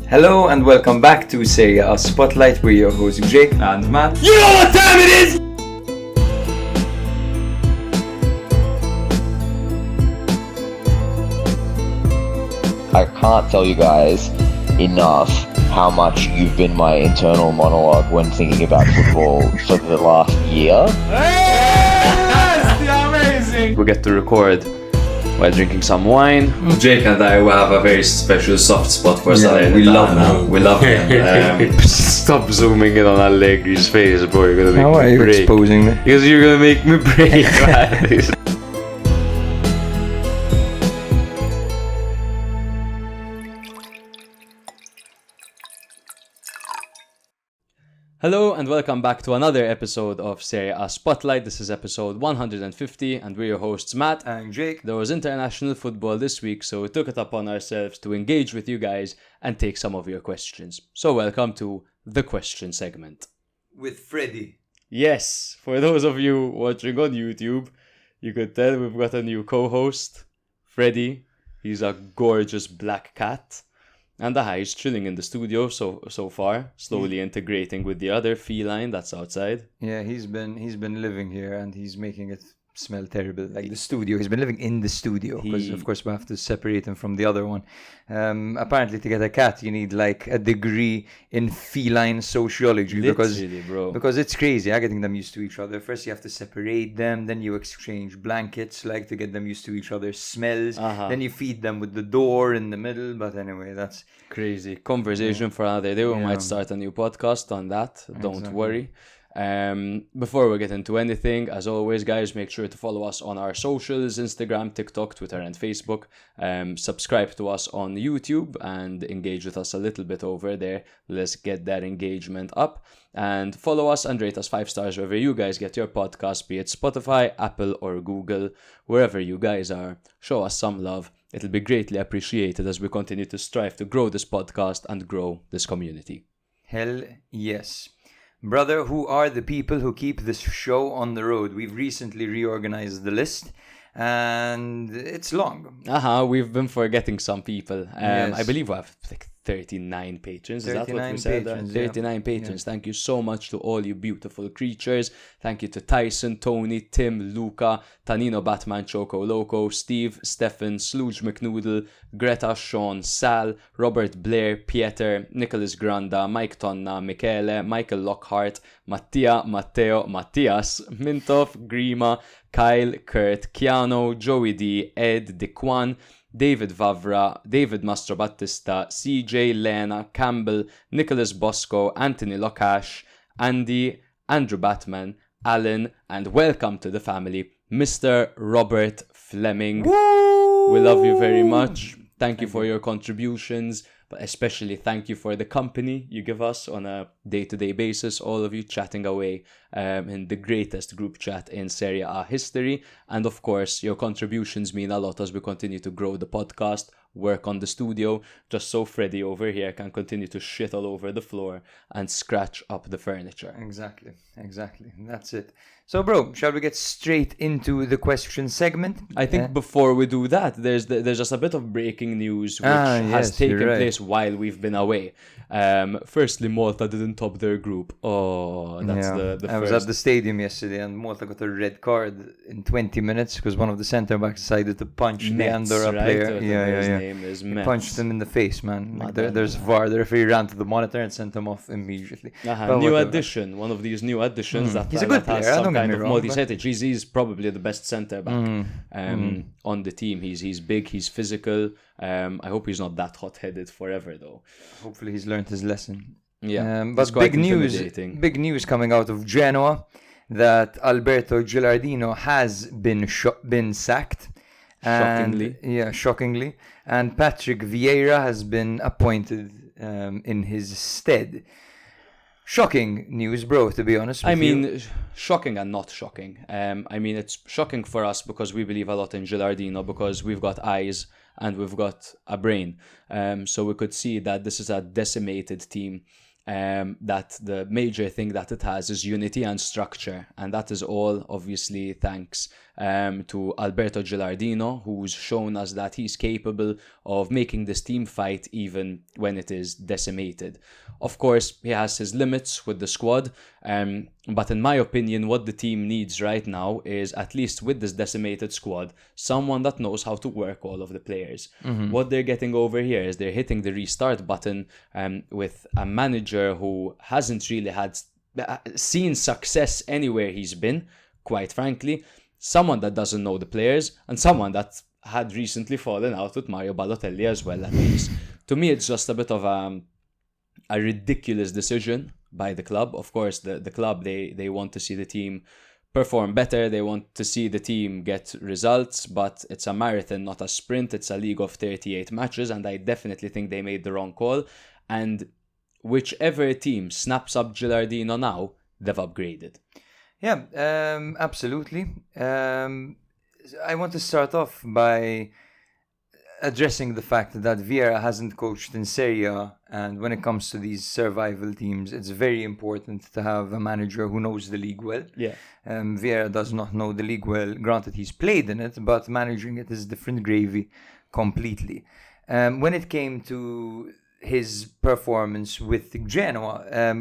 Hello and welcome back to Serie A Spotlight. We're your hosts Jake and Matt. You know what time it is! I can't tell you guys enough how much you've been my internal monologue when thinking about football for the last year. Yes, amazing! We get to record while drinking some wine. Jake and I will have a very special soft spot for Salernitana. we love him. We love him. Stop zooming in on Allegri's face, bro. You're gonna make How me are you break. exposing me? Because you're gonna make me break, man. Hello and welcome back to another episode of Serie A Spotlight. This is episode 150 and we're your hosts Matt And Jake. There was international football this week, so we took it upon ourselves to engage with you guys and take some of your questions. So welcome to the question segment. With Freddy. Yes, for those of you watching on YouTube, you could tell we've got a new co-host, Freddy. He's a gorgeous black cat. And he's chilling in the studio so far, slowly integrating with the other feline that's outside. Yeah, he's been living here and he's making it smell terrible. Like the studio. He's been living in the studio because of course we have to separate him from the other one. Apparently to get a cat you need like a degree in feline sociology because it's crazy. Getting them used to each other. First you have to separate them, then you exchange blankets like to get them used to each other's smells. Then you feed them with the door in the middle. But anyway, that's crazy conversation for another day. We might start a new podcast on that. Don't worry. Before we get into anything, as always guys, make sure to follow us on our socials: Instagram, TikTok, Twitter and Facebook. Subscribe to us on YouTube and engage with us a little bit over there. Let's get that engagement up, and follow us and rate us 5 stars wherever you guys get your podcast, be it Spotify, Apple or Google. Wherever you guys are, show us some love. It'll be greatly appreciated as we continue to strive to grow this podcast and grow this community. hell yes. Brother, who are the people who keep this show on the road? We've recently reorganized the list and it's long. We've been forgetting some people. Yes. I believe we have like 39 patrons. Is that what we said? patrons, 39 patrons. Thank you so much to all you beautiful creatures. Thank you to Tyson, Tony, Tim, Luca, Tanino, Batman, Choco Loco, Steve, Stefan, Slooge McNoodle, Greta, Sean, Sal, Robert Blair, Pieter, Nicholas Granda, Mike Tonna, Michele, Michael Lockhart, Mattia, Matteo, Mattias, Mintoff, Grima, Kyle, Kurt, Keanu, Joey D, Ed, Dequan, David Vavra, David Mastrobattista, CJ, Lena, Campbell, Nicholas Bosco, Anthony Lokash, Andy, Andrew Batman, Alan, and welcome to the family, Mr. Robert Fleming. Woo! We love you very much. Thank you for your contributions, but especially thank you for the company you give us on a day-to-day basis, all of you chatting away in the greatest group chat in Serie A history. And of course, your contributions mean a lot as we continue to grow the podcast, work on the studio, just so Freddy over here can continue to shit all over the floor and scratch up the furniture. Exactly. That's it. So, bro, shall we get straight into the question segment? I think before we do that, there's just a bit of breaking news which has taken place while we've been away. Firstly, Malta didn't top their group. Oh, that's the I was at the stadium yesterday and Malta got a red card in 20 minutes because one of the centre-backs decided to punch the Andorra player. His name is Meret. Punched him in the face, man. Like there's VAR. The referee ran to the monitor and sent him off immediately. New addition. One of these new additions that he's a good player. has some kind of multi-set. He's probably the best centre-back on the team. He's big, he's physical. I hope he's not that hot-headed forever, though. Hopefully he's learned his lesson. Yeah, but big news coming out of Genoa that Alberto Gilardino has been sacked. Shockingly. And Patrick Vieira has been appointed in his stead. Shocking news, bro, to be honest with you. Shocking and not shocking. It's shocking for us because we believe a lot in Gilardino because we've got eyes and we've got a brain. So we could see that this is a decimated team that the major thing that it has is unity and structure, and that is all obviously thanks to Alberto Gilardino, who's shown us that he's capable of making this team fight even when it is decimated. Of course, he has his limits with the squad, but in my opinion, what the team needs right now is, at least with this decimated squad, someone that knows how to work all of the players. What they're getting over here is they're hitting the restart button with a manager who hasn't really seen success anywhere he's been, quite frankly. Someone that doesn't know the players, and someone that had recently fallen out with Mario Balotelli as well, at least. To me, it's just a bit of a ridiculous decision by the club. Of course, the club, they want to see the team perform better, they want to see the team get results, but it's a marathon, not a sprint. It's a league of 38 matches, and I definitely think they made the wrong call. And whichever team snaps up Gilardino now, they've upgraded. Yeah, absolutely. I want to start off by addressing the fact that Vieira hasn't coached in Serie A, and when it comes to these survival teams, it's very important to have a manager who knows the league well. Yeah. Vieira does not know the league well. Granted, he's played in it, but managing it is different gravy completely. When it came to his performance with Genoa,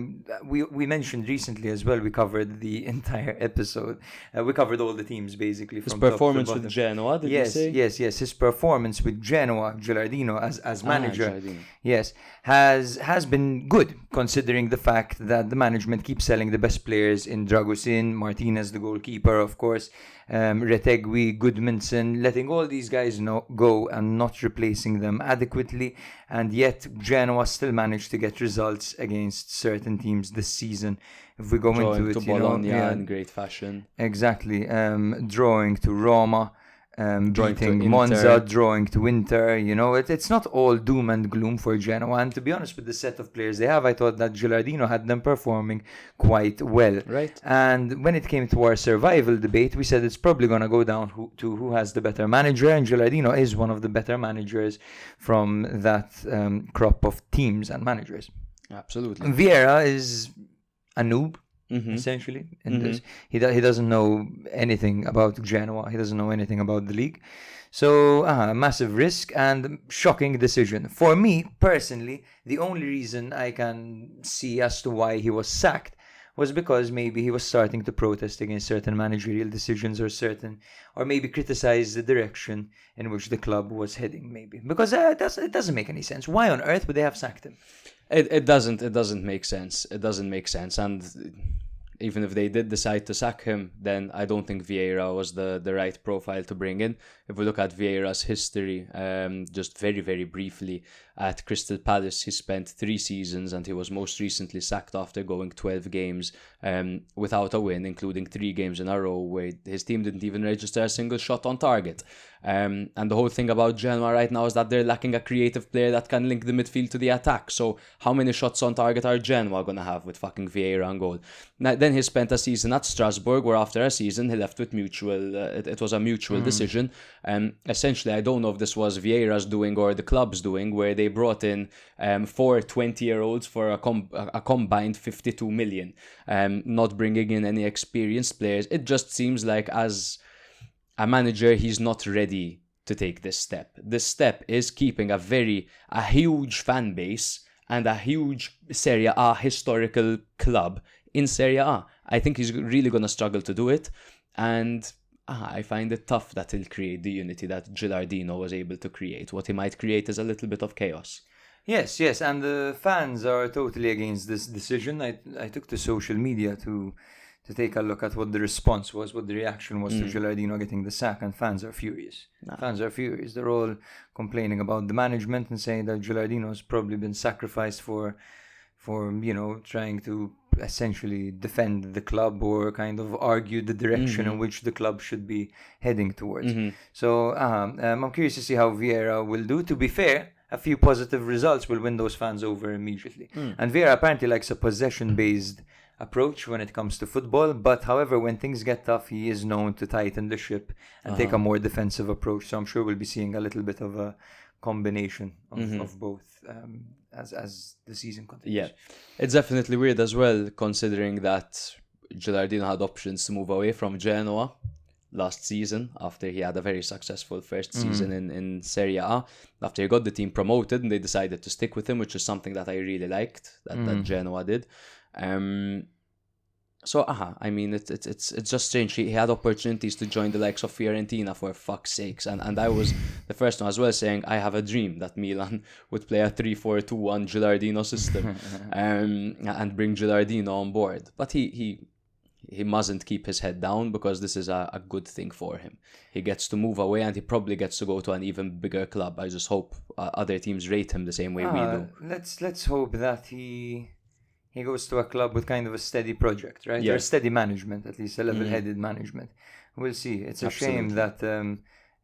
we mentioned recently as well, we covered the entire episode. We covered all the teams basically. His performance with Genoa, did you say? Yes. His performance with Genoa, Gilardino as manager, yes, has been good, considering the fact that the management keeps selling the best players in Dragusin, Martinez, the goalkeeper, of course, Retegui, Goodmanson, letting all these guys go and not replacing them adequately, and yet Genoa still managed to get results against certain teams this season. If we go into it, to Bologna in great fashion. Exactly. Drawing to Roma, beating Monza, drawing to Inter. It's not all doom and gloom for Genoa. And to be honest, with the set of players they have, I thought that Gilardino had them performing quite well. Right. And when it came to our survival debate, we said it's probably going to go down to who has the better manager. And Gilardino is one of the better managers from that crop of teams and managers. Absolutely. Vieira is a noob. Essentially, in this, he doesn't know anything about Genoa. He doesn't know anything about the league. So, massive risk and shocking decision. For me personally, the only reason I can see as to why he was sacked was because maybe he was starting to protest against certain managerial decisions or maybe criticize the direction in which the club was heading. Maybe because it doesn't make any sense. Why on earth would they have sacked him? It doesn't make sense. It doesn't make sense. And even if they did decide to sack him, then I don't think Vieira was the right profile to bring in. If we look at Vieira's history, just very, very briefly, at Crystal Palace, he spent 3 seasons, and he was most recently sacked after going 12 games without a win, including 3 games in a row where his team didn't even register a single shot on target. And the whole thing about Genoa right now is that they're lacking a creative player that can link the midfield to the attack. So how many shots on target are Genoa going to have with fucking Vieira on goal? Now, then he spent a season at Strasbourg, where after a season he left with mutual. It was a mutual decision. Essentially, I don't know if this was Vieira's doing or the club's doing, where they brought in 4 20-year-olds for a combined 52 million, not bringing in any experienced players. It just seems like, as a manager, he's not ready to take this step. This step is keeping a huge fan base and a huge Serie A historical club in Serie A. I think he's really going to struggle to do it, and I find it tough that he'll create the unity that Gilardino was able to create. What he might create is a little bit of chaos. Yes, and the fans are totally against this decision. I took to social media to take a look at what the response was, what the reaction was to Gilardino getting the sack, and fans are furious. Fans are furious. They're all complaining about the management and saying that Gilardino has probably been sacrificed for trying to essentially defend the club or kind of argue the direction in which the club should be heading towards. So I'm curious to see how Vieira will do. To be fair, a few positive results will win those fans over immediately. And Vieira apparently likes a possession-based approach when it comes to football, but however, when things get tough, he is known to tighten the ship and take a more defensive approach. So I'm sure we'll be seeing a little bit of a combination of both as the season continues. Yeah, it's definitely weird as well, considering that Gilardino had options to move away from Genoa last season after he had a very successful first season in Serie A. After he got the team promoted, and they decided to stick with him, which is something that I really liked that Genoa did. So, I mean, it's just strange. He had opportunities to join the likes of Fiorentina, for fuck's sakes. And I was the first one as well saying, I have a dream that Milan would play a 3-4-2-1 Gilardino system and bring Gilardino on board. But he mustn't keep his head down, because this is a good thing for him. He gets to move away, and he probably gets to go to an even bigger club. I just hope other teams rate him the same way we do. Let's hope that he goes to a club with kind of a steady project, right? Yeah. Or steady management, at least a level-headed management. We'll see. It's a shame that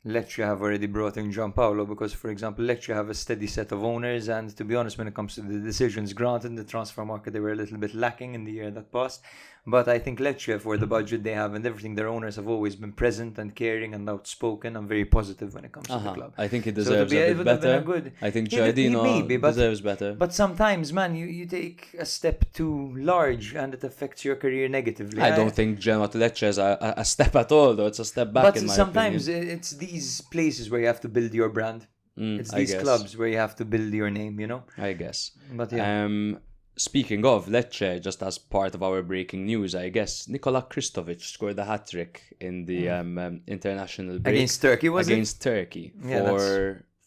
Lecce have already brought in Gianpaolo, because, for example, Lecce have a steady set of owners, and to be honest, when it comes to the decisions granted in the transfer market, they were a little bit lacking in the year that passed. But I think Lecce, for the budget they have and everything, their owners have always been present and caring and outspoken. I'm very positive when it comes to the club. I think he deserves a bit better. I think Giardino deserves better. But sometimes, man, you take a step too large and it affects your career negatively. I don't think Genoa to Lecce is a step at all, though. It's a step back, but in my sometimes opinion. it's these places where you have to build your brand. It's these clubs where you have to build your name, you know? I guess. But yeah. Speaking of Lecce, just as part of our breaking news, I guess, Nikola Kristovic scored a hat-trick in the international break. Against Turkey, was Against Turkey.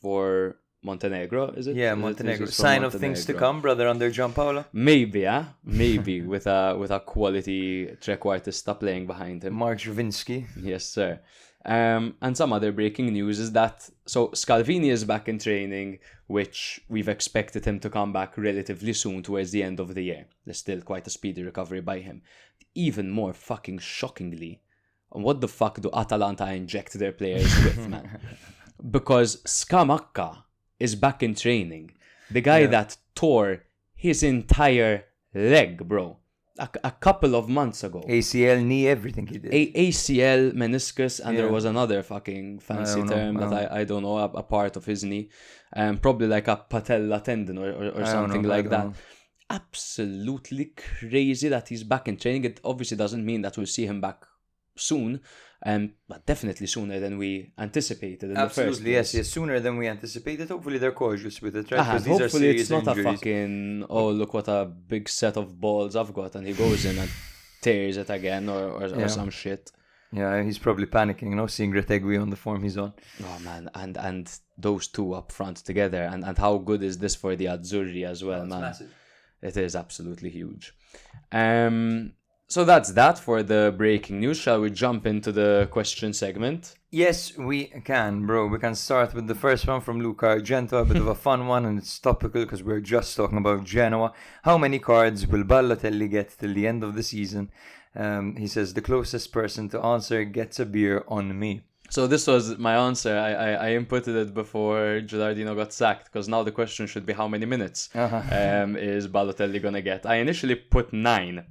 For Montenegro, is it? Yeah, Montenegro. Sign of things to come, brother, under Gianpaolo. Maybe, Maybe, with a quality trequartista playing behind him. Mark Javinsky. Yes, sir. And some other breaking news is that, so Scalvini is back in training, which we've expected him to come back relatively soon towards the end of the year. There's still quite a speedy recovery by him. Even more fucking shockingly, what the fuck do Atalanta inject their players with, man? Because Scamacca is back in training. The guy that tore his entire leg, bro. A couple of months ago. ACL, knee, everything he did. ACL, meniscus, and there was another fucking fancy term that I don't know, a part of his knee. Probably like a patella tendon or something like that. Absolutely crazy that he's back in training. It obviously doesn't mean that we'll see him back soon, but definitely sooner than we anticipated in the first place. Yes, sooner than we anticipated. Hopefully they're cautious with it, right? Hopefully it's not a fucking, oh, look what a big set of balls I've got, and he goes in and tears it again or some shit. Yeah, he's probably panicking, seeing Retegui on the form he's on. Oh, man, and those two up front together, and how good is this for the Azzurri as well, man? Massive. It is absolutely huge. So that's that for the breaking news. Shall we jump into the question segment? Yes, we can, bro. We can start with the first one from Luca Argento, a bit of a fun one, and it's topical because we're just talking about Genoa. How many cards will Balotelli get till the end of the season? He says, the closest person to answer gets a beer on me. So this was my answer. I inputted it before Gilardino got sacked, because now the question should be how many minutes is Balotelli going to get? I initially put 9.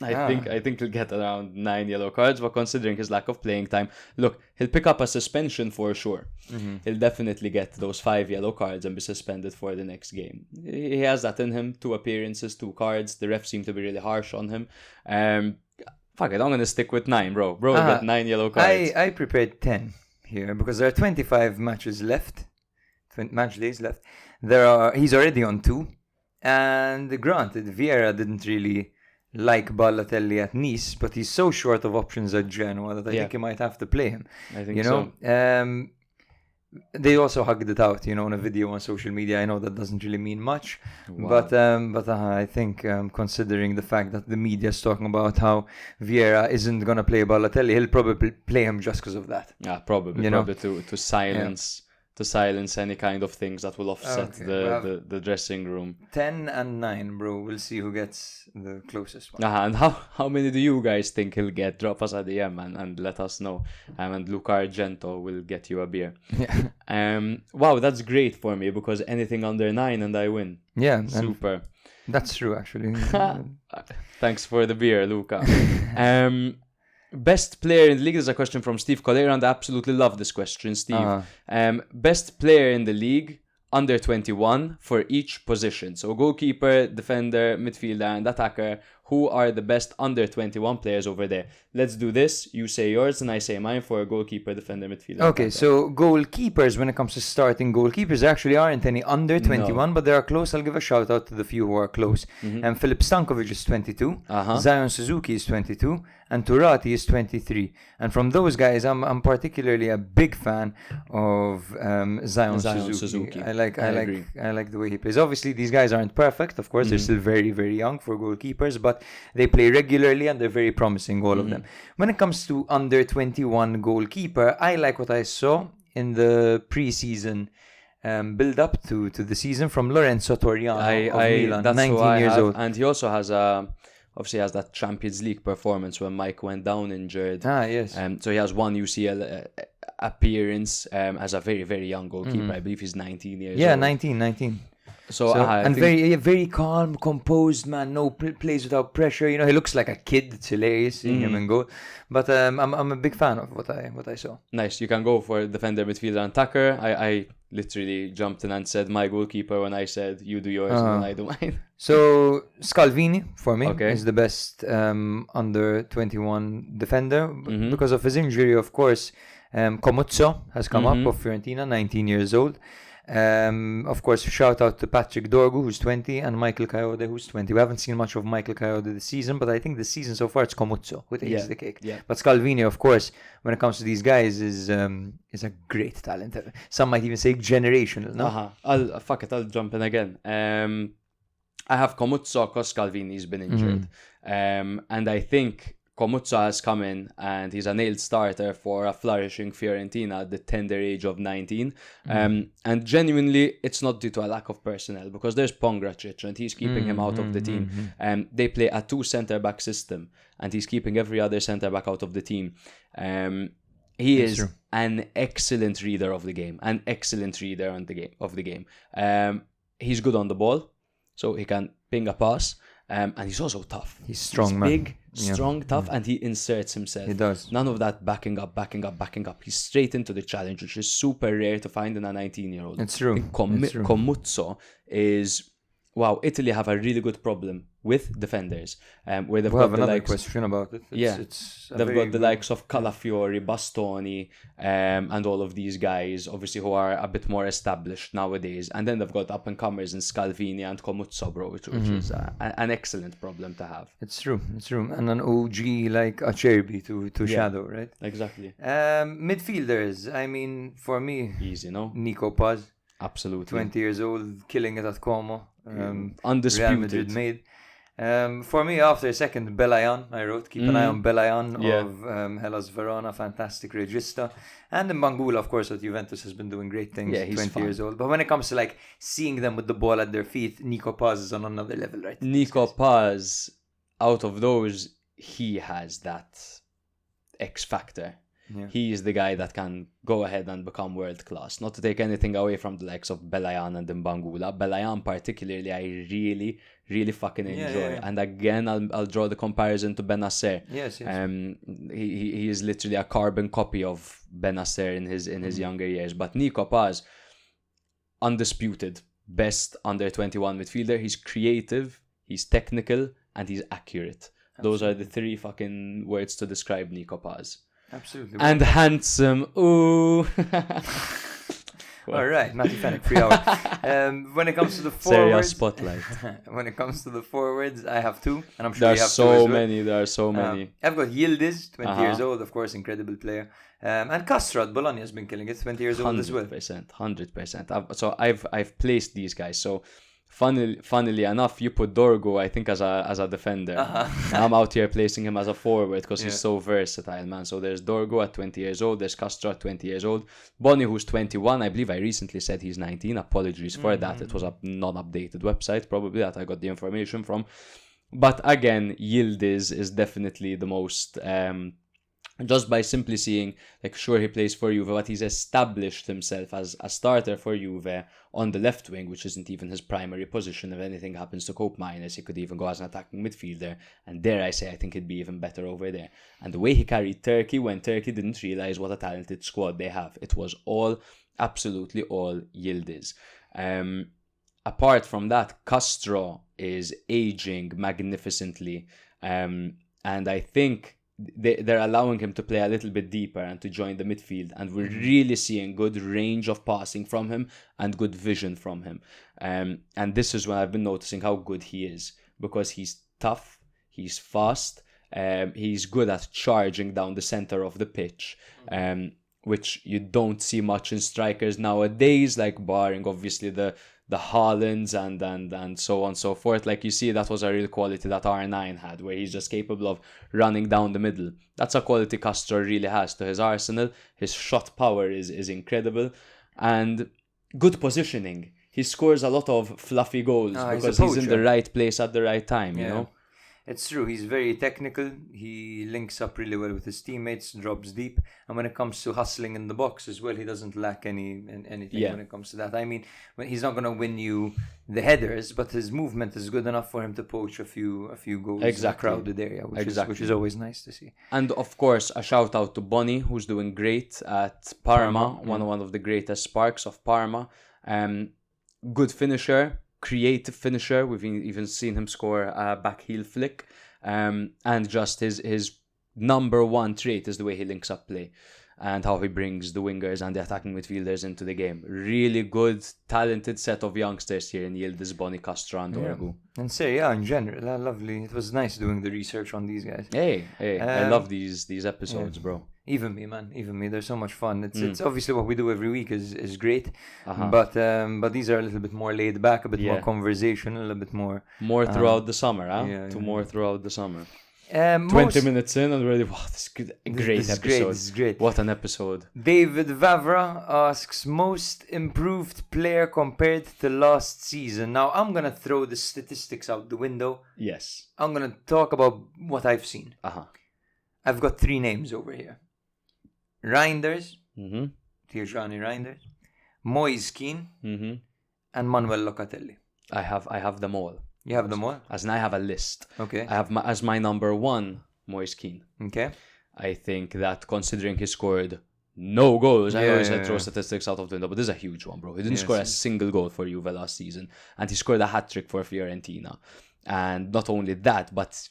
I think he'll get around 9 yellow cards, but considering his lack of playing time, look, he'll pick up a suspension for sure. He'll definitely get those 5 yellow cards and be suspended for the next game. He has that in him. 2 appearances, 2 cards. The refs seem to be really harsh on him. Fuck it, I'm going to stick with 9, bro. Bro, got 9 yellow cards. I prepared 10 here because there are 25 matches left. Match days left. He's already on 2. And granted, Vieira didn't really like Balotelli at Nice, but he's so short of options at Genoa that I think he might have to play him. I think so. They also hugged it out, in a video on social media. I know that doesn't really mean much, but I think considering the fact that the media is talking about how Vieira isn't gonna play Balotelli, he'll probably play him just because of that. Yeah, probably to silence. To silence any kind of things that will offset the dressing room. 10 and 9, bro. We'll see who gets the closest one. And how many do you guys think he'll get? Drop us a DM and let us know. And Luca Argento will get you a beer. Yeah. Wow, that's great for me because anything under 9 and I win. Yeah. Super. That's true, actually. Thanks for the beer, Luca. Best player in the league is a question from Steve Collier, and I absolutely love this question, Steve. Best player in the league under 21 for each position. So goalkeeper, defender, midfielder, and attacker. Who are the best under 21 players over there? Let's do this. You say yours and I say mine for goalkeeper, defender, midfielder. Okay, so goalkeepers, when it comes to starting goalkeepers, there actually aren't any under 21, but they are close. I'll give a shout out to the few who are close. Filip Stankovic is 22, Zion Suzuki is 22, and Turati is 23. And from those guys, I'm particularly a big fan of Zion Suzuki. I like the way he plays. Obviously, these guys aren't perfect. Of course, they're still very, very young for goalkeepers, but they play regularly and they're very promising, all of them. When it comes to under 21 goalkeeper, I like what I saw in the pre-season build up to the season from Lorenzo Toriano of Milan, that's 19 years old. And he also has obviously has that Champions League performance when Mike went down injured. Yes. So he has one UCL appearance as a very, very young goalkeeper. I believe he's 19 years old. Yeah, 19. So and very calm, composed man. No plays without pressure. You know, he looks like a kid. It's hilarious seeing him in goal. But I'm a big fan of what I saw. Nice. You can go for defender, midfielder, and attacker. I literally jumped in and said my goalkeeper when I said you do yours and I do mine. So Scalvini for me is the best under 21 defender because of his injury. Of course, Comuzzo has come up of Fiorentina, 19 years old. Of course, shout out to Patrick Dorgu, who's 20, and Michael Coyote, who's 20. We haven't seen much of Michael Coyote this season, but I think this season so far it's Comuzzo who takes the cake. Yeah. But Scalvini, of course, when it comes to these guys, is a great talent. Some might even say generational. No? I'll jump in again. I have Comuzzo because Scalvini's been injured, and I think Comuzzo has come in and he's a nailed starter for a flourishing Fiorentina at the tender age of 19. And genuinely, it's not due to a lack of personnel because there's Pongracic and he's keeping him out of the team. They play a 2 centre-back system and he's keeping every other centre-back out of the team. He is an excellent reader of the game, an excellent reader of the game. He's good on the ball, so he can ping a pass. And he's also tough. He's strong, he's man. Big, strong, tough, and he inserts himself. He does. None of that backing up. He's straight into the challenge, which is super rare to find in a 19-year-old. It's true. Comuzzo is... Wow, Italy have a really good problem with defenders. Where they've got another question about it. They've got the likes of Calafiori, Bastoni, and all of these guys, obviously, who are a bit more established nowadays. And then they've got up-and-comers in Scalvini and Comuzzo, bro, which is an excellent problem to have. It's true. And an OG like Acerbi to shadow, right? Exactly. Midfielders, I mean, for me... Easy, no? Nico Paz. Absolutely. 20 years old, killing it at Como. Undisputed. Real Madrid made. For me, after second, Belayan, I wrote. Keep an eye on Belayan of Hellas Verona, fantastic regista. And Mbangula, of course, at Juventus has been doing great things, he's 20 fun. years old. But when it comes to like seeing them with the ball at their feet, Nico Paz is on another level, right? Nico Paz, out of those, he has that X factor. Yeah. He is the guy that can go ahead and become world class. Not to take anything away from the likes of Belayan and Mbangula. Belayan particularly, I really, really fucking enjoy. Yeah. And again, I'll draw the comparison to Benacer. Yes. He is literally a carbon copy of Benacer in his younger years. But Nico Paz, undisputed best under 21 midfielder. He's creative, he's technical, and he's accurate. Those are the 3 fucking words to describe Nico Paz. Absolutely. And handsome. Ooh. All right, Matthew Fennick, 3 hours. When it comes to the Serie A forwards, spotlight. When it comes to the forwards, I have 2, and I'm sure There you are have so 2 as well. many. There are so many. I've got Yildiz, 20 years old, of course, incredible player. And Castro at Bologna has been killing it, 20 years old as well. 100%. So I've placed these guys. So funnily enough, you put Dorgu, I think, as a defender. I'm out here placing him as a forward because he's so versatile, man. So there's Dorgu at 20 years old. There's Castro at 20 years old. Boni, who's 21. I believe I recently said he's 19. Apologies for that. It was a non-updated website, probably, that I got the information from. But again, Yildiz is definitely the most just by simply seeing, like, sure, he plays for Juve, but he's established himself as a starter for Juve on the left wing, which isn't even his primary position. If anything happens to cope minus, he could even go as an attacking midfielder. And dare I say, I think he'd be even better over there. And the way he carried Turkey when Turkey didn't realise what a talented squad they have, it was all, absolutely all Yildiz. Apart from that, Castro is aging magnificently. And I think they're allowing him to play a little bit deeper and to join the midfield, and we're really seeing good range of passing from him and good vision from him, and this is when I've been noticing how good he is, because he's tough, he's fast, he's good at charging down the center of the pitch, which you don't see much in strikers nowadays, like barring obviously the Haalands and so on and so forth. Like, you see, that was a real quality that R9 had, where he's just capable of running down the middle. That's a quality Castro really has to his arsenal. His shot power is incredible, and good positioning. He scores a lot of fluffy goals because he's in the right place at the right time, you know? It's true. He's very technical. He links up really well with his teammates, drops deep. And when it comes to hustling in the box as well, he doesn't lack anything when it comes to that. I mean, he's not going to win you the headers, but his movement is good enough for him to poach a few goals in a crowded area, which is always nice to see. And of course, a shout out to Bonnie, who's doing great at Parma, one of the greatest sparks of Parma. Good finisher. Creative finisher. We've even seen him score a back heel flick, and just his number one trait is the way he links up play and how he brings the wingers and the attacking midfielders into the game. Really good, talented set of youngsters here in Yildiz, Bonnie, Castro and Dorgu. And Serie A in general, lovely. It was nice doing the research on these guys. Hey, I love these episodes, bro. Even me, man. Even me. They're so much fun. It's obviously what we do every week is great, but these are a little bit more laid back, a bit more conversational, a little bit more throughout the summer, more throughout the summer. 20 minutes in and already, wow, this is a great episode. This is great. What an episode. David Vavra asks, most improved player compared to last season. Now, I'm going to throw the statistics out the window. Yes. I'm going to talk about what I've seen. I've got 3 names over here. Reinders, Tijani Reinders, Moise Keane, and Manuel Locatelli. I have them all. You have them all? As in, I have a list. Okay. I have as my number 1, Moise Keane. Okay. I think that considering he scored no goals, I always throw statistics out of the window, but this is a huge one, bro. He didn't score a single goal for Juve last season, and he scored a hat-trick for Fiorentina. And not only that, but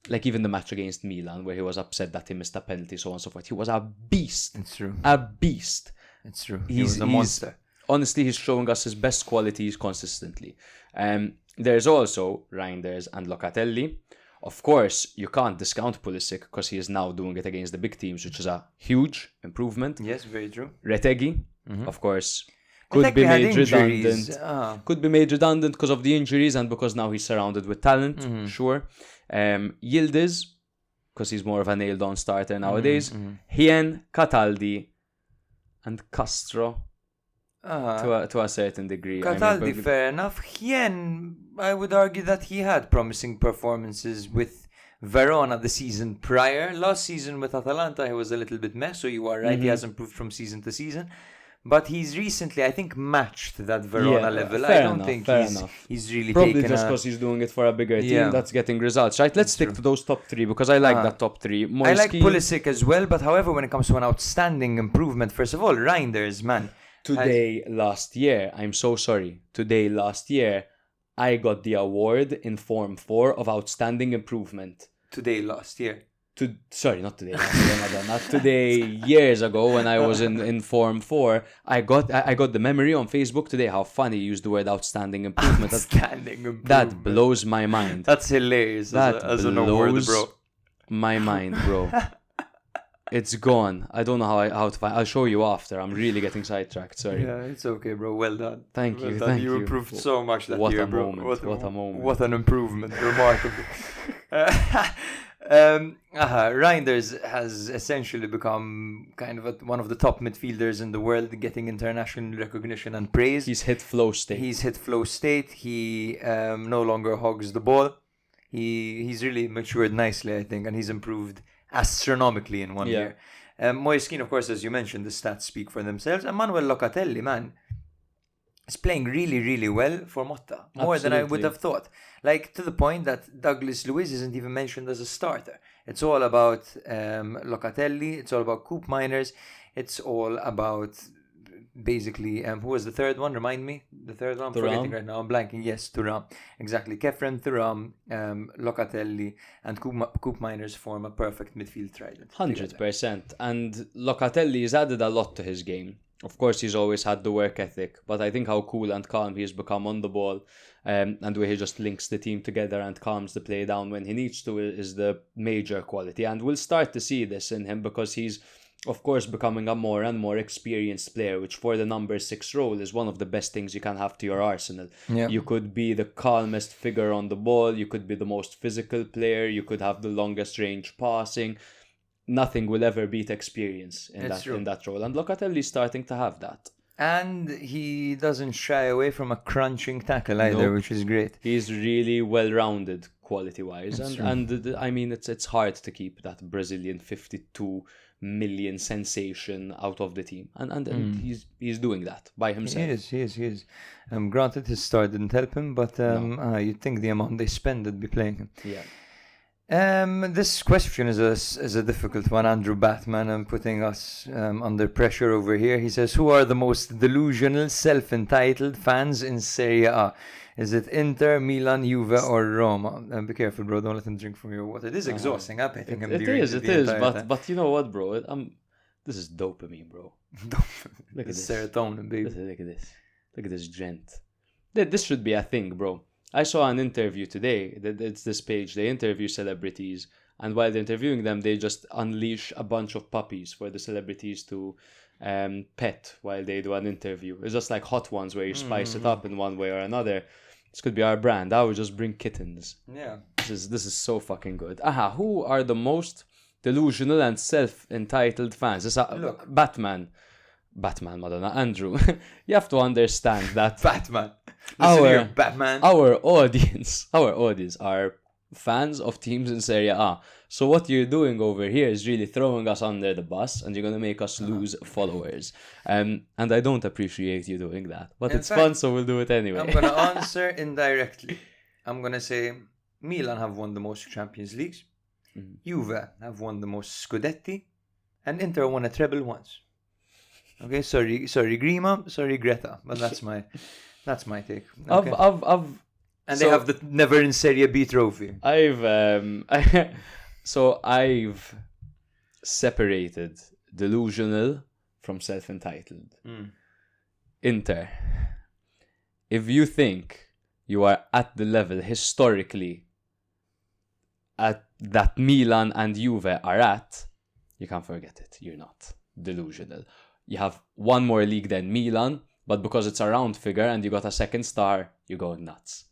like even the match against Milan, where he was upset that he missed a penalty, so on and so forth. He was a beast. It's true. A beast. It's true. He was a monster. Honestly, he's showing us his best qualities consistently. There's also Reinders and Locatelli. Of course, you can't discount Pulisic because he is now doing it against the big teams, which is a huge improvement. Yes, very true. Retegui, of course, could be made redundant. Could be made redundant because of the injuries and because now he's surrounded with talent, sure. Yildiz, because he's more of a nailed-on starter nowadays. Hien, Cataldi, and Castro, to a certain degree. Cataldi, fair enough. Hien, I would argue that he had promising performances with Verona the season prior. Last season with Atalanta, he was a little bit meh, so you are right. He has improved from season to season. But he's recently, I think, matched that Verona level. I don't think he's really probably taken just because he's doing it for a bigger team that's getting results, right? Let's stick to those top 3 because I like that top 3. I like Pulisic as well, but however, when it comes to an outstanding improvement, first of all, Reinders, man. Last year, I got the award in Form 4 of Outstanding Improvement. Last year. Not today. Not today. Years ago, when I was in Form 4, I got the memory on Facebook today. How funny you used the word outstanding improvement. That blows my mind. That's hilarious. As an award, bro. My mind, bro. It's gone. I don't know how to find. I'll show you after. I'm really getting sidetracked. Sorry. Yeah, it's okay, bro. Well done. Thank you. You improved so much that year, bro. What a moment. What an improvement. Remarkable. Reinders has essentially become kind of one of the top midfielders in the world, getting international recognition and praise. He's hit flow state. He no longer hogs the ball. He's really matured nicely, I think, and he's improved astronomically in one Yeah. year. Moise Kean, of course, as you mentioned, the stats speak for themselves. And Manuel Locatelli, man, is playing really, really well for Motta. More than I would Absolutely. have thought. Like, to the point that Douglas Luiz isn't even mentioned as a starter. It's all about Locatelli. It's all about Coop Miners. It's all about basically, who was the third one? Remind me. The third one? I'm forgetting right now. I'm blanking. Yes, Thuram. Exactly. Kefren, Thuram, Locatelli, and Coop Miners form a perfect midfield trident. 100%. And Locatelli has added a lot to his game. Of course, he's always had the work ethic, but I think how cool and calm he has become on the ball, and the way he just links the team together and calms the play down when he needs to is the major quality. And we'll start to see this in him because he's, of course, becoming a more and more experienced player, which for the number 6 role is one of the best things you can have to your arsenal. Yeah. You could be the calmest figure on the ball, you could be the most physical player, you could have the longest range passing. Nothing will ever beat experience in that role. And Locatelli's starting to have that. And he doesn't shy away from a crunching tackle either, which is great. He's really well-rounded quality-wise. And I mean, it's hard to keep that Brazilian 52 million sensation out of the team. And he's doing that by himself. He is. Granted, his start didn't help him, but you'd think the amount they spend would be playing him. Yeah. This question is a difficult one. Andrew Batman, putting us under pressure over here. He says, who are the most delusional, self-entitled fans in Serie A? Is it Inter, Milan, Juve, or Roma? Be careful, bro. Don't let him drink from your water. It is exhausting. I think It is. But you know what, bro? This is dopamine, bro. Look at this. Serotonin, baby. Look at this. Look at this gent. This should be a thing, bro. I saw an interview today. It's this page. They interview celebrities, and while they're interviewing them, they just unleash a bunch of puppies for the celebrities to pet while they do an interview. It's just like Hot Ones where you spice it up in one way or another. This could be our brand. I would just bring kittens. Yeah. This is so fucking good. Who are the most delusional and self-entitled fans? Look, Batman, Madonna, Andrew. You have to understand that Batman. Batman. Our audience are fans of teams in Serie A. So what you're doing over here is really throwing us under the bus, and you're gonna make us lose followers. And I don't appreciate you doing that, but it's fun, so we'll do it anyway. I'm gonna answer indirectly. I'm gonna say Milan have won the most Champions Leagues. Juve have won the most Scudetti, and Inter won a treble once. Okay, sorry, Grima, sorry, Greta, but that's my take. Okay. And they have the never in Serie B trophy. I've separated delusional from self-entitled. Inter. If you think you are at the level historically at that Milan and Juve are at, you can forget it. You're not delusional. You have one more league than Milan, but because it's a round figure and you got a second star, you're going nuts.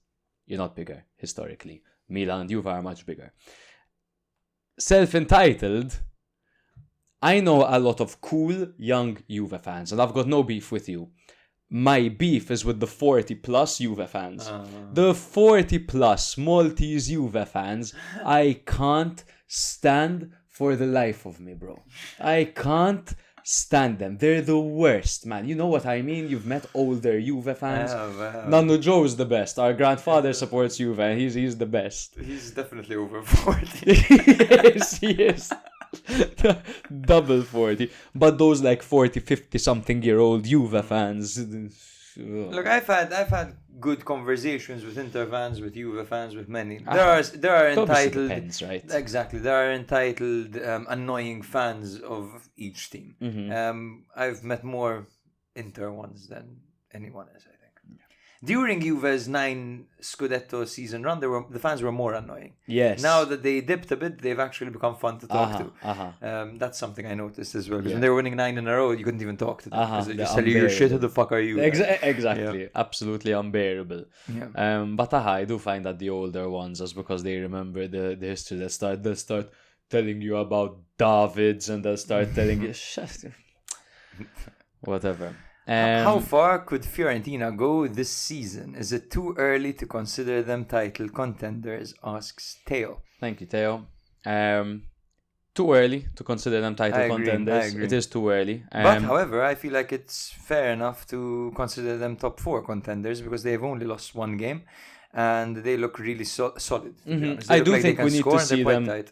You're not bigger, historically. Milan and Juve are much bigger. Self-entitled, I know a lot of cool, young Juve fans, and I've got no beef with you. My beef is with the 40-plus Juve fans. The 40-plus Maltese Juve fans, I can't stand for the life of me, bro. I can't stand them. They're the worst, man. You know what I mean? You've met older Juve fans. Nano Joe's the best. Our grandfather supports Juve, and he's the best. He's definitely over 40. Yes, he is. Double 40. But those like 40, 50 something year old Juve fans. Look, I've had good conversations with Inter fans, with Juve fans, with many. There are entitled, depends, right? Exactly. There are entitled, annoying fans of each team. I've met more Inter ones than anyone else, I think. During Juve's 9 Scudetto season run, the fans were more annoying. Yes. Now that they dipped a bit, they've actually become fun to talk to. That's something I noticed as well. Because when they were winning 9 in a row, you couldn't even talk to them. Because they just tell you, shit, who the fuck are you? Exactly. Yeah. Absolutely unbearable. Yeah. But I do find that the older ones, just because they remember the history, they'll start telling you about Davids, and they'll start telling you, whatever. How far could Fiorentina go this season? Is it too early to consider them title contenders? Asks Theo. Thank you, Theo. too early to consider them title contenders. I agree. It is too early. But however, I feel like it's fair enough to consider them top 4 contenders because they've only lost 1 game and they look really solid. I do think we need to see them. Tight.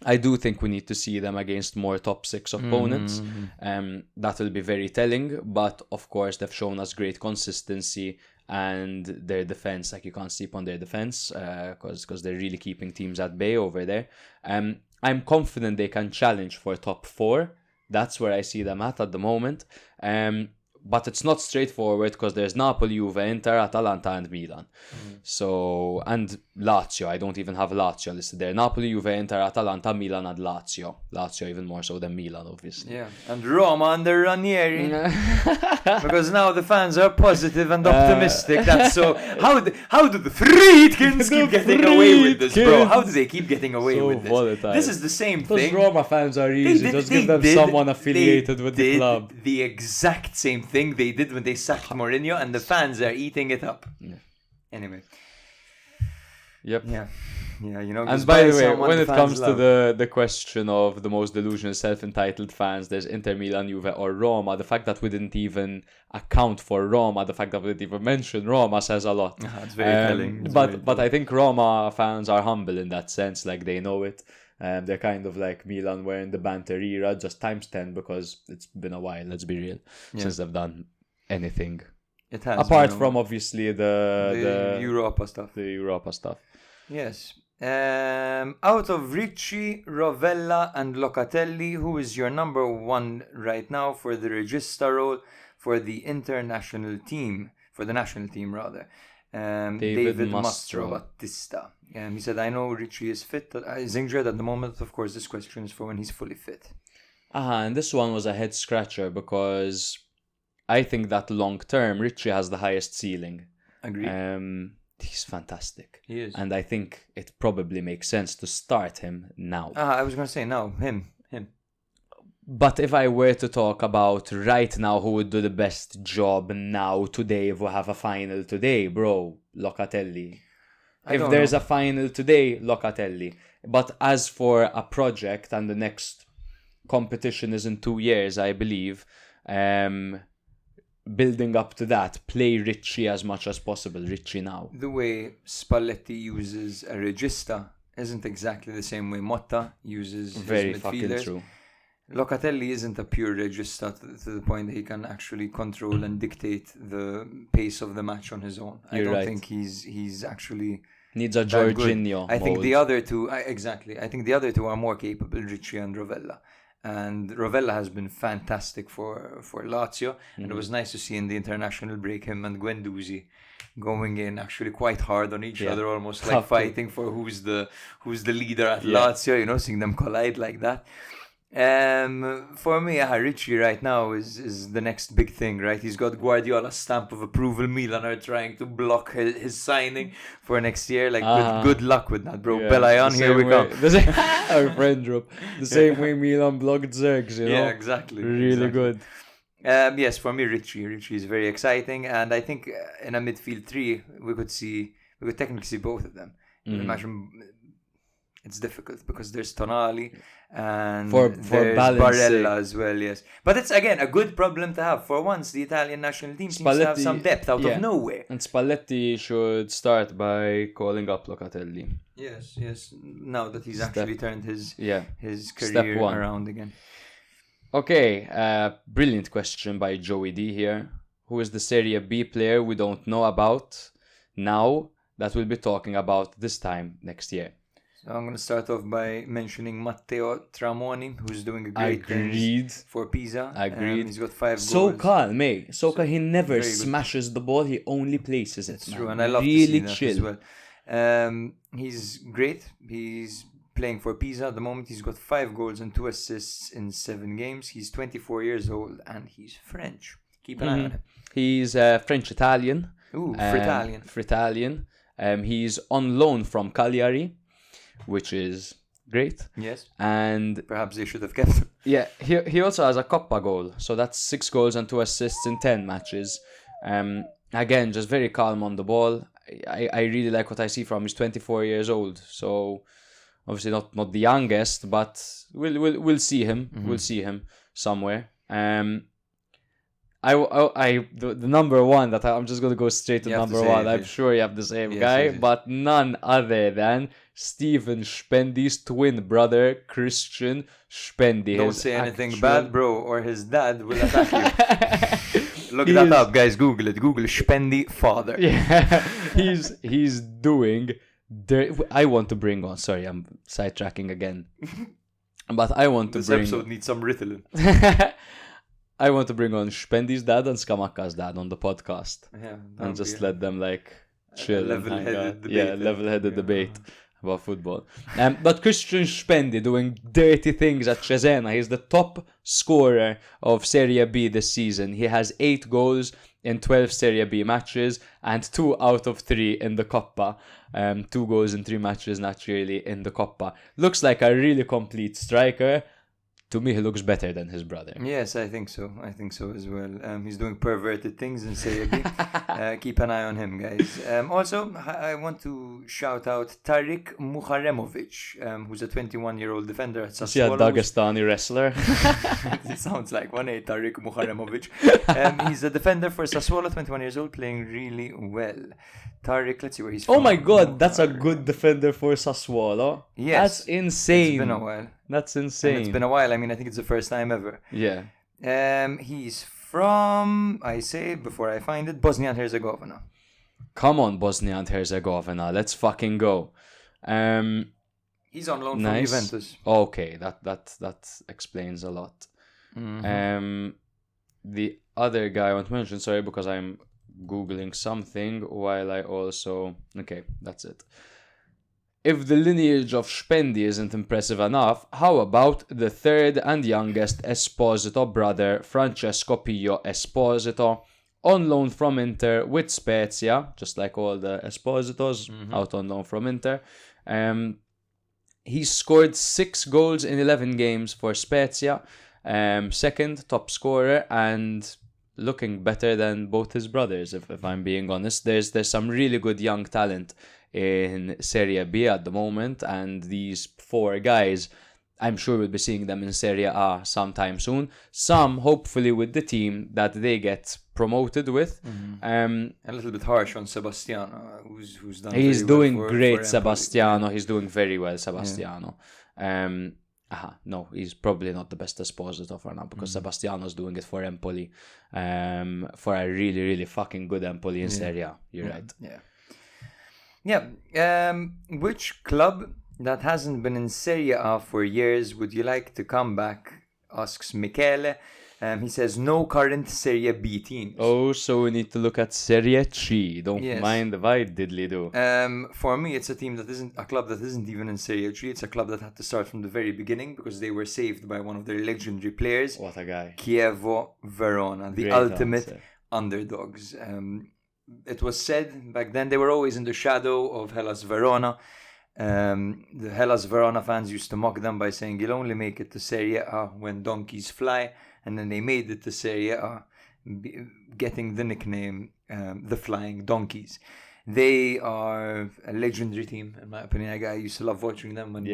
I do think we need to see them against more top 6 opponents. That will be very telling. But of course, they've shown us great consistency, and their defense, like, you can't sleep on their defense because they're really keeping teams at bay over there. I'm confident they can challenge for top 4. That's where I see them at the moment. But it's not straightforward because there's Napoli, Juve, Inter, Atalanta, and Milan. So, and Lazio. I don't even have Lazio listed there. Napoli, Juve, Inter, Atalanta, Milan, and Lazio. Lazio even more so than Milan, obviously. Yeah, and Roma under Ranieri. Because now the fans are positive and optimistic. That's so. How do the Friedkins keep getting away with this, bro? How do they keep getting away with this? Volatile. This is the same Those thing. Roma fans are easy. Just give them someone affiliated with the club. The exact same thing they did when they sacked Mourinho, and the fans are eating it up. Yeah. Anyway. Yep. Yeah, you know. And by the way, when it comes to the question of the most delusional, self-entitled fans, there's Inter, Milan, Juve, or Roma. The fact that we didn't even account for Roma, the fact that we didn't even mention Roma says a lot. It's very telling. But I think Roma fans are humble in that sense. Like, they know it. They're kind of like Milan were in the banter era, just times 10, because it's been a while, let's be real, since they've done anything. It has. Apart from, obviously, the Europa stuff. The Europa stuff. Yes. Out of Ricci, Rovella, and Locatelli, who is your number 1 right now for the regista role for the international team, for the national team rather? David Mastro Battista. He said, I know Ricci is fit, is injured at the moment. Of course, this question is for when he's fully fit. And this one was a head scratcher because I think that long term, Ricci has the highest ceiling. Agreed. He's fantastic. He is. And I think it probably makes sense to start him now. I was going to say now, him. But if I were to talk about right now who would do the best job now, today, if we have a final today, bro, Locatelli. If there's a final today, Locatelli. But as for a project, and the next competition is in 2 years, I believe, building up to that, play Ricci as much as possible. Ricci now. The way Spalletti uses a regista isn't exactly the same way Motta uses Very his fucking midfielders. true. Locatelli isn't a pure regista to the point that he can actually control and dictate the pace of the match on his own. I don't think he's actually needs a Jorginho. I think the other two exactly. I think the other two are more capable, Ricci and Rovella. And Rovella has been fantastic for Lazio, and it was nice to see in the international break him and Guendouzi going in actually quite hard on each other, almost like fighting for who's the leader at Lazio. You know, seeing them collide like that. For me, Ricci right now is the next big thing, right? He's got Guardiola's stamp of approval. Milan are trying to block his signing for next year. Like, good luck with that, bro. Belayan, here we come. Our friend drop. The same way Milan blocked Zergs, you know? Yeah, exactly. Really good. Yes, for me, Ricci is very exciting, and I think in a midfield 3 we could technically see both of them. Imagine. It's difficult because there's Tonali and there's Barella as well, yes. But it's, again, a good problem to have. For once, the Italian national team seems to have some depth out of nowhere. And Spalletti should start by calling up Locatelli. Yes. Now that he's actually turned his career around again. Okay, brilliant question by Joey D here. Who is the Serie B player we don't know about now that we'll be talking about this time next year? So I'm going to start off by mentioning Matteo Tramoni, who's doing a great thing for Pisa. Agreed. He's got 5 goals. So calm, mate. So calm. He never smashes the ball. He only places it. It's true, and I love to see that as well. He's great. He's playing for Pisa at the moment. He's got 5 goals and 2 assists in 7 games. He's 24 years old, and he's French. Keep an eye on him. He's French-Italian. Ooh, Fritalian. Fritalian. He's on loan from Cagliari, which is great. Yes. And perhaps they should have kept him. Yeah, he also has a Coppa goal. So that's 6 goals and 2 assists in 10 matches. Again, just very calm on the ball. I really like what I see from him. He's 24 years old. So Obviously not the youngest, but we'll see him. We'll see him somewhere. The number one that I'm just gonna go straight to number one. I'm sure you have the same guy, but none other than Steven Spendi's twin brother, Christian Spendi. Don't say anything bad, bro, or his dad will attack you. Look that up, guys. Google it. Google Spendi father. Yeah, he's doing. I want to bring on. Sorry, I'm sidetracking again. But I want to bring. This episode needs some Ritalin. I want to bring on Spendi's dad and Scamacca's dad on the podcast. Yeah, and just let them like chill and hang out. Level-headed debate about football. But Christian Spendi doing dirty things at Cesena. He's the top scorer of Serie B this season. He has 8 goals in 12 Serie B matches and 2 out of 3 in the Coppa. 2 goals in 3 matches, naturally, in the Coppa. Looks like a really complete striker. To me, he looks better than his brother. Yes, I think so. I think so as well. He's doing perverted things in Serie B. Keep an eye on him, guys. Also, I want to shout out Tariq Muharemovic, who's a 21-year-old defender at Sassuolo. Is he a Dagestani wrestler? It sounds like one, Tariq Muharemovic. He's a defender for Sassuolo, 21 years old, playing really well. Tariq, let's see where he's from. Oh my god, that's a good defender for Sassuolo. Yes. That's insane. It's been a while. That's insane. And it's been a while. I mean, I think it's the first time ever. Yeah. He's from, I say, before I find it, Bosnia and Herzegovina. Come on, Bosnia and Herzegovina. Let's fucking go. He's on loan from Juventus. Okay, that explains a lot. The other guy I want to mention, sorry, because I'm Googling something while I also... Okay, that's it. If the lineage of Spendi isn't impressive enough, how about the third and youngest Esposito brother, Francesco Pio Esposito, on loan from Inter with Spezia, just like all the Espositos, out on loan from Inter. He scored 6 goals in 11 games for Spezia, second top scorer, and looking better than both his brothers, if I'm being honest. There's some really good young talent in Serie B at the moment, and these 4 guys, I'm sure we'll be seeing them in Serie A sometime soon. Some hopefully with the team that they get promoted with. A little bit harsh on Sebastiano, who's done. He's very doing well great, for Sebastiano. He's doing very well, Sebastiano. No, he's probably not the best Esposito for now, because Sebastiano's doing it for Empoli, for a really, really fucking good Empoli in Serie A. You're right. Yeah. Which club that hasn't been in Serie A for years would you like to come back? Asks Michele. He says no current Serie B teams. Oh, so we need to look at Serie C. Don't mind if I diddly do. For me, it's a club that isn't even in Serie C. It's a club that had to start from the very beginning because they were saved by one of their legendary players. What a guy. Chievo Verona, the ultimate underdogs. It was said back then they were always in the shadow of Hellas Verona. The Hellas Verona fans used to mock them by saying you'll only make it to Serie A when donkeys fly, and then they made it to Serie A, getting the nickname the Flying Donkeys. They are a legendary team, in my opinion. I used to love watching them when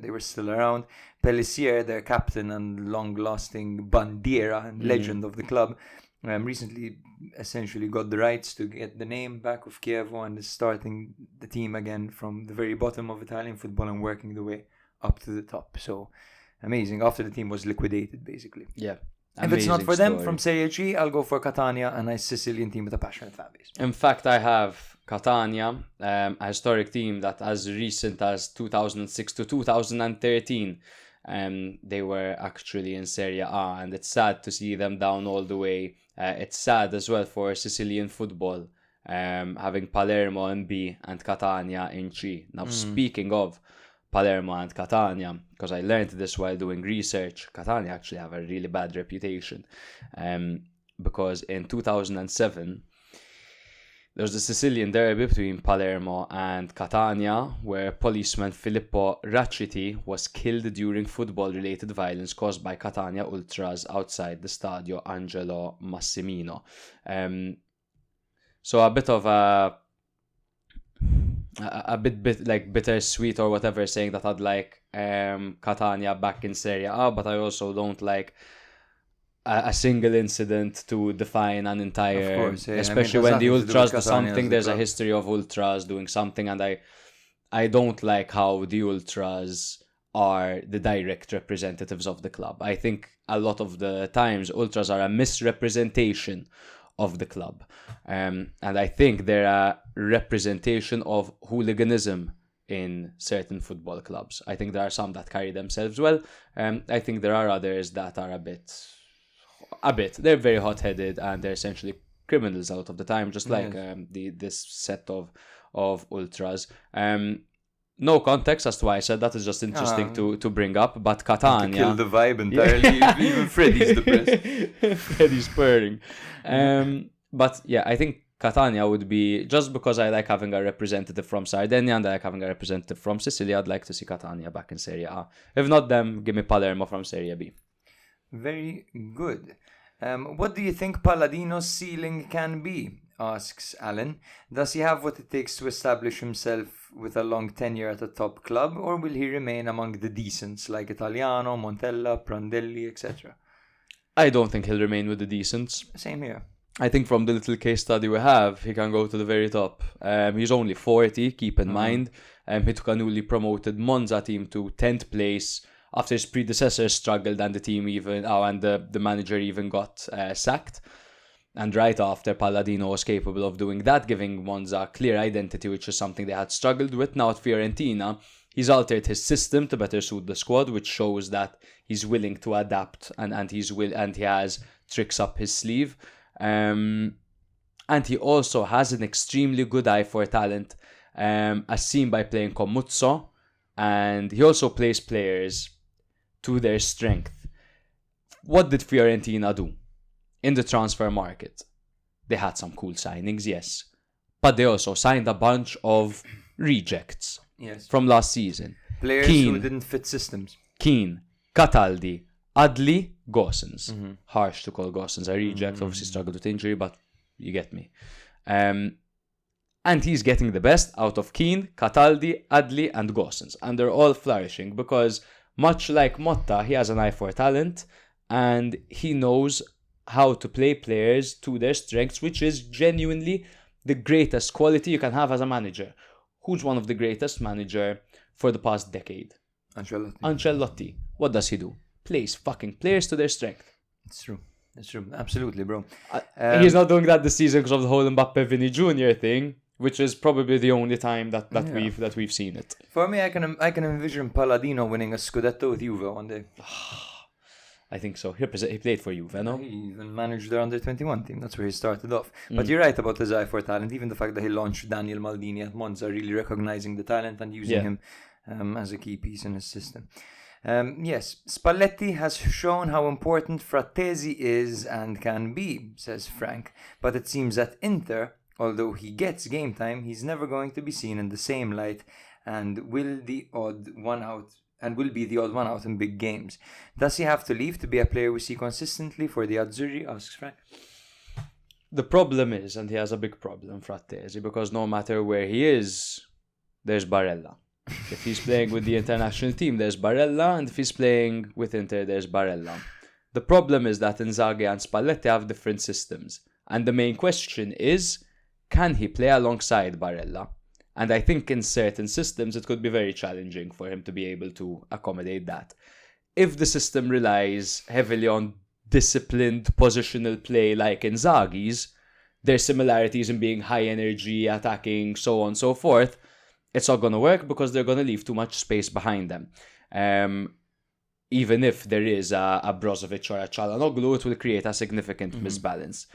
they were still around. Pellissier, their captain and long-lasting bandiera and legend of the club, recently essentially got the rights to get the name back of Chievo and is starting the team again from the very bottom of Italian football and working the way up to the top. So amazing. After the team was liquidated, basically. Yeah. If it's not for them from Serie C, I'll go for Catania, a nice Sicilian team with a passionate fan base. In fact, I have Catania, a historic team that as recent as 2006 to 2013, they were actually in Serie A, and it's sad to see them down all the way. It's sad as well for Sicilian football, having Palermo in B and Catania in C. Now, speaking of Palermo and Catania, because I learned this while doing research, Catania actually have a really bad reputation, because in 2007, there was the Sicilian derby between Palermo and Catania, where policeman Filippo Raciti was killed during football-related violence caused by Catania ultras outside the Stadio Angelo Massimino. So a bit of a a bit like bittersweet or whatever, saying that I'd like Catania back in Serie A, but I also don't like a single incident to define an entire, Of course, yeah. especially when the Ultras do something. There's a history of Ultras doing something, and I don't like how the Ultras are the direct representatives of the club. I think a lot of the times Ultras are a misrepresentation of the club, and I think they're a representation of hooliganism in certain football clubs. I think there are some that carry themselves well, I think there are others that are a bit, they're very hot-headed, and they're essentially criminals a lot of the time, just like this set of Ultras. No context as to why I said that. Is just interesting to bring up. But Catania, kill the vibe entirely. Even Freddy's depressed. Freddy's purring. But yeah, I think Catania would be, just because I like having a representative from Sardinia and I like having a representative from Sicily, I'd like to see Catania back in Serie A. If not them, give me Palermo from Serie B. Very good. What do you think Palladino's ceiling can be? Asks Alan. Does he have what it takes to establish himself with a long tenure at a top club, or will he remain among the decents like Italiano, Montella, Prandelli, etc.? I don't think he'll remain with the decents. Same here. I think from the little case study we have, he can go to the very top. He's only 40, keep in mind. He took a newly promoted Monza team to 10th place after his predecessors struggled and the team even, and the manager even got sacked. And right after, Palladino was capable of doing that, giving Monza a clear identity, which is something they had struggled with. Now at Fiorentina, he's altered his system to better suit the squad, which shows that he's willing to adapt and he has tricks up his sleeve. And he also has an extremely good eye for talent, as seen by playing Comuzzo, and he also plays players to their strength. What did Fiorentina do in the transfer market? They had some cool signings, yes, but they also signed a bunch of rejects from last season. Players who didn't fit systems. Keane, Cataldi, Adli, Gosens. Harsh to call Gosens a reject, obviously struggled with injury, but you get me. And he's getting the best out of Keane, Cataldi, Adli and Gosens, and they're all flourishing because, much like Motta, he has an eye for talent and he knows how to play players to their strengths, which is genuinely the greatest quality you can have as a manager. Who's one of the greatest manager for the past decade? Ancelotti. What does he do? Plays fucking players to their strength. It's true. Absolutely, bro. He's not doing that this season because of the whole Mbappe Vini Jr. thing, which is probably the only time that we've seen it. For me, I can envision Palladino winning a Scudetto with Juve one day. I think so. He played for Juve, no? He even managed their under-21 team. That's where he started off. But you're right about his eye for talent. Even the fact that he launched Daniel Maldini at Monza, really recognizing the talent and using him as a key piece in his system. Yes, Spalletti has shown how important Frattesi is and can be, says Frank. But it seems that Inter, although he gets game time, he's never going to be seen in the same light and will be the odd one out in big games. Does he have to leave to be a player we see consistently for the Azzurri? Asks Frank. The problem is, and he has a big problem, Frattesi, because no matter where he is, there's Barella. If he's playing with the international team, there's Barella, and if he's playing with Inter, there's Barella. The problem is that Inzaghi and Spalletti have different systems, and the main question is, can he play alongside Barella? And I think in certain systems, it could be very challenging for him to be able to accommodate that. If the system relies heavily on disciplined positional play like Inzaghi's, there's similarities in being high energy, attacking, so on and so forth. It's not going to work because they're going to leave too much space behind them. Even if there is a Brozovic or a Çalhanoğlu, it will create a significant misbalance.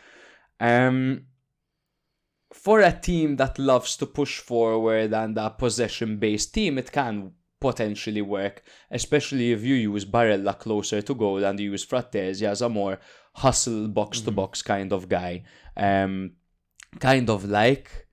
For a team that loves to push forward and a possession-based team, it can potentially work, especially if you use Barella closer to goal and you use Frattesi as a more hustle, box-to-box kind of guy. Kind of like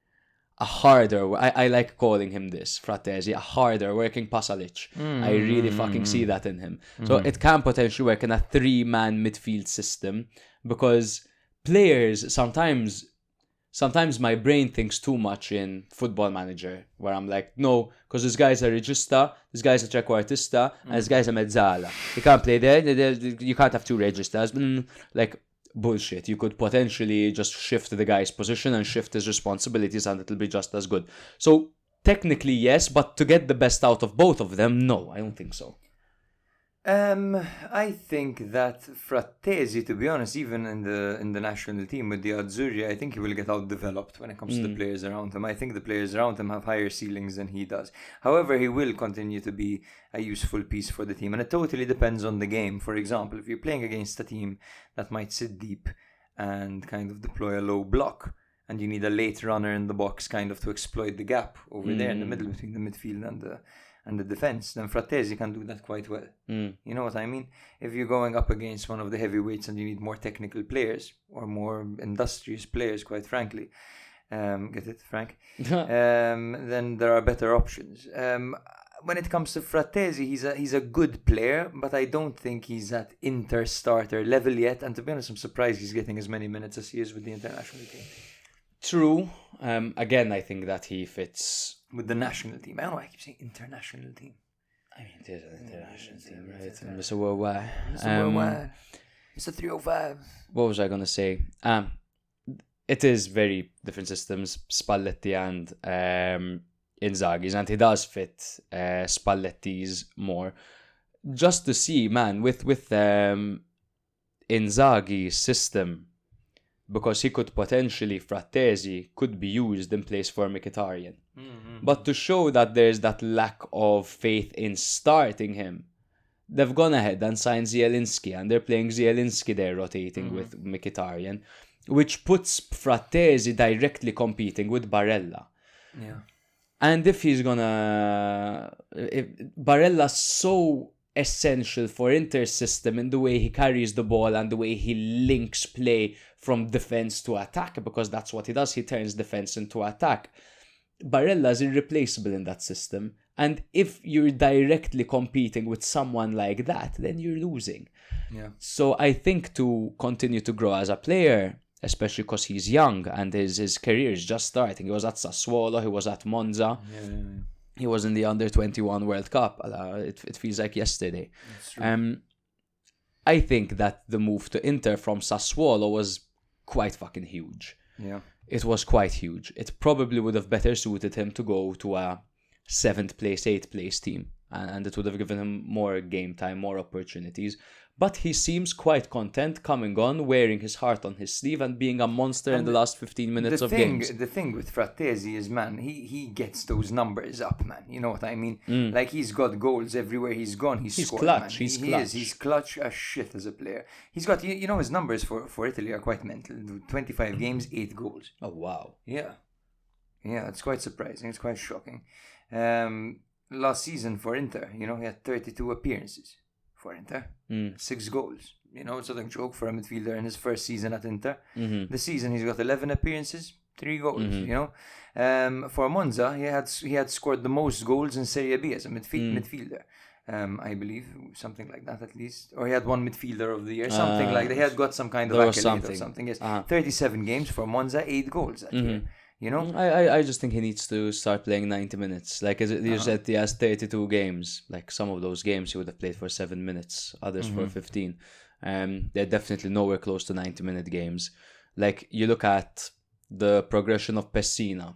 a harder, I like calling him this, Frattesi, a harder working Pasalic. I really fucking see that in him. So it can potentially work in a 3-man midfield system because players sometimes sometimes my brain thinks too much in Football Manager, where I'm like, no, because this guy's a regista, this guy's a trequartista, and this guy's a mezzala. You can't play there, you can't have two registers. Like, bullshit. You could potentially just shift the guy's position and shift his responsibilities, and it'll be just as good. So, technically, yes, but to get the best out of both of them, no, I don't think so. I think that Frattesi, to be honest, even in the national team with the Azzurri, I think he will get out-developed when it comes to the players around him. I think the players around him have higher ceilings than he does. However, he will continue to be a useful piece for the team, and it totally depends on the game. For example, if you're playing against a team that might sit deep and kind of deploy a low block, and you need a late runner in the box kind of to exploit the gap over there in the middle between the midfield and the defense, then Frattesi can do that quite well. You know what I mean? If you're going up against one of the heavyweights and you need more technical players or more industrious players, quite frankly, get it, Frank? Then there are better options. When it comes to Frattesi, he's a good player, but I don't think he's at Inter starter level yet. And to be honest, I'm surprised he's getting as many minutes as he is with the international team. True. Again, I think that he fits with the national team. I don't know why I keep saying international team. I mean, it is an international team, right? Mr. Worldwide. Mr. 305. What was I going to say? It is very different systems, Spalletti and Inzaghi's, and he does fit Spalletti's more. Just to see, man, with Inzaghi's system, because he could potentially, Frattesi could be used in place for Mkhitaryan. But to show that there's that lack of faith in starting him, they've gone ahead and signed Zielinski, and they're playing Zielinski there rotating with Mkhitaryan, which puts Frattesi directly competing with Barella. Yeah. And if he's Barella's so essential for Inter's system in the way he carries the ball and the way he links play from defense to attack, because that's what he does. He turns defense into attack. Barella is irreplaceable in that system. And if you're directly competing with someone like that, then you're losing. Yeah. So I think to continue to grow as a player, especially because he's young and his career is just starting. He was at Sassuolo, he was at Monza. Yeah. He was in the Under-21 World Cup. It feels like yesterday. That's true. I think that the move to Inter from Sassuolo was quite fucking huge. Yeah. It was quite huge. It probably would have better suited him to go to a 7th place, 8th place team. And it would have given him more game time, more opportunities. But he seems quite content coming on, wearing his heart on his sleeve and being a monster in the last 15 minutes of games. The thing with Frattesi is, man, he gets those numbers up, man. You know what I mean? Like, he's got goals everywhere he's gone. He's scored, clutch. Man. He's clutch. He's clutch as shit as a player. He's got, you know, his numbers for Italy are quite mental. 25 games, 8 goals. Oh, wow. Yeah, it's quite surprising. It's quite shocking. Last season for Inter, you know, he had 32 appearances for Inter, 6 goals. You know, it's not a joke for a midfielder in his first season at Inter. This season he's got 11 appearances, 3 goals. You know, for Monza he had scored the most goals in Serie B as a midfielder. I believe something like that at least, or he had one midfielder of the year, something like that. He had got some kind of accolade or something. Yes, 37 games for Monza, 8 goals that year. You know, I just think he needs to start playing 90 minutes. Like you said, he has 32 games. Like some of those games he would have played for 7 minutes, others for 15. They're definitely nowhere close to 90-minute games. Like you look at the progression of Pessina,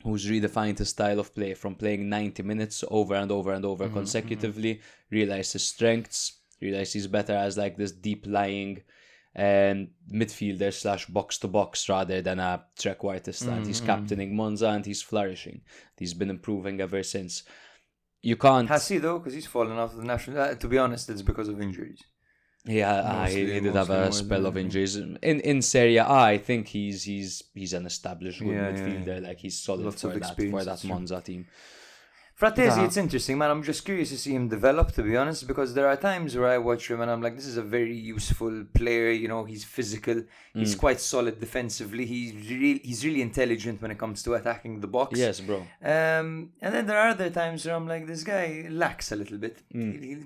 who's redefined his style of play from playing 90 minutes over and over and over consecutively, realized his strengths, realized he's better as like this deep-lying midfielder / box-to-box rather than a trequartist. And he's captaining Monza and he's flourishing. He's been improving ever since. You can't... Has he though? Because he's fallen out of the national... to be honest, it's because of injuries. Yeah, he did have a spell of injuries. In Serie A, I think he's an established good midfielder. Like he's solid for that Monza team. Frattesi, it's interesting, man. I'm just curious to see him develop, to be honest, because there are times where I watch him and I'm like, this is a very useful player. You know, he's physical. He's quite solid defensively. He's really intelligent when it comes to attacking the box. Yes, bro. And then there are other times where I'm like, this guy lacks a little bit. He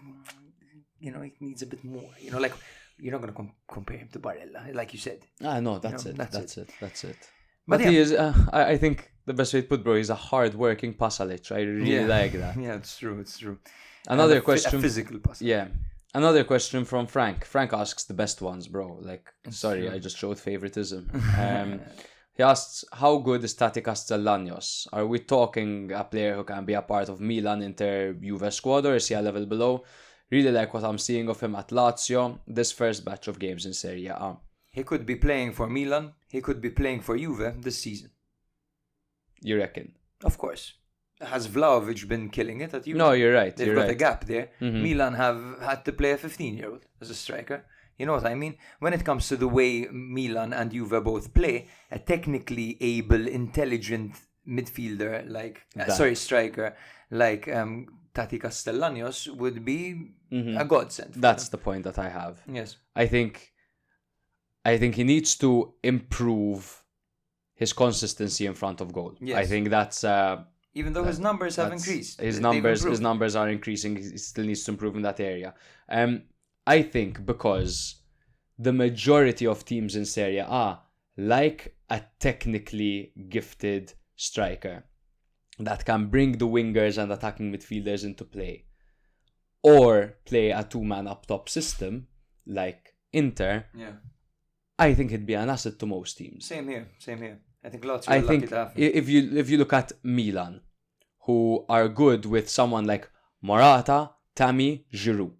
needs a bit more. You know, like, you're not going to compare him to Barella, like you said. No, that's it. But yeah. he is, I think the best way to put, bro, he's a hard-working Pasalic. I really like that. Yeah, it's true. Another And question. a physical pass. Yeah. Another question from Frank. Frank asks the best ones, bro. Like, sorry, true. I just showed favoritism. He asks, how good is Tati Castellanos? Are we talking a player who can be a part of Milan, Inter, Juve squad, or is he a level below? Really like what I'm seeing of him at Lazio, this first batch of games in Serie A. He could be playing for Milan. He could be playing for Juve this season. You reckon? Of course. Has Vlahovic been killing it at Juve? No, you're right. They've got a gap there. Milan have had to play a 15-year-old as a striker. You know what I mean? When it comes to the way Milan and Juve both play, a technically able, intelligent midfielder like, striker like Tati Castellanos would be a godsend. That's the point that I have. Yes. I think he needs to improve his consistency in front of goal. Yes. I think that's even though his numbers have increased. His numbers are increasing. He still needs to improve in that area. I think because the majority of teams in Serie A like a technically gifted striker that can bring the wingers and attacking midfielders into play, or play a two-man up-top system like Inter. Yeah. I think it'd be an asset to most teams. Same here. I think Lazio I are lucky think to have him. if you look at Milan, who are good with someone like Morata, Tammy, Giroud.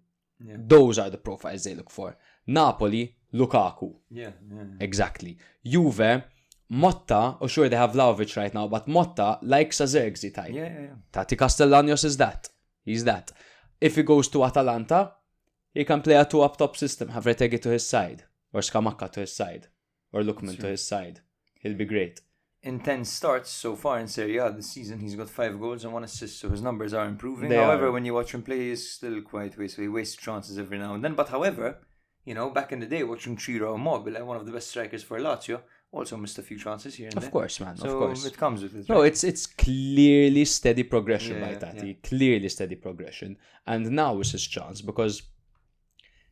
Yeah. Those are the profiles they look for. Napoli, Lukaku. Yeah. Exactly. Juve, Motta, oh sure they have Vlahovic right now, but Motta likes a Zirkzee type. Yeah. Tati Castellanos is that. He's that. If he goes to Atalanta, he can play a two up top system, have Retegui to his side, or Scamacca to his side, or Lookman to his side. He'll be great. In 10 starts so far in Serie A this season, he's got 5 goals and 1 assist, so his numbers are improving. They however, are. when you watch him play, he's still quite wasteful. He wastes chances every now and then. But however, back in the day, watching Ciro Immobile, one of the best strikers for Lazio, also missed a few chances here and there. Of course, man. So of course. it comes with it. No, right? it's clearly steady progression by Tati. Yeah. Clearly steady progression. And now is his chance because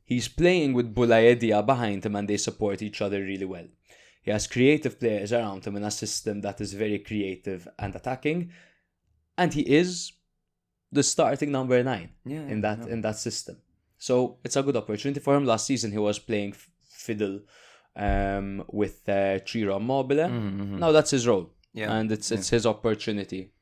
he's playing with Boulaye behind him and they support each other really well. He has creative players around him in a system that is very creative and attacking. And he is the starting number 9 in that system. So it's a good opportunity for him. Last season he was playing fiddle with Ciro Immobile. Now that's his role. Yeah. And it's his opportunity.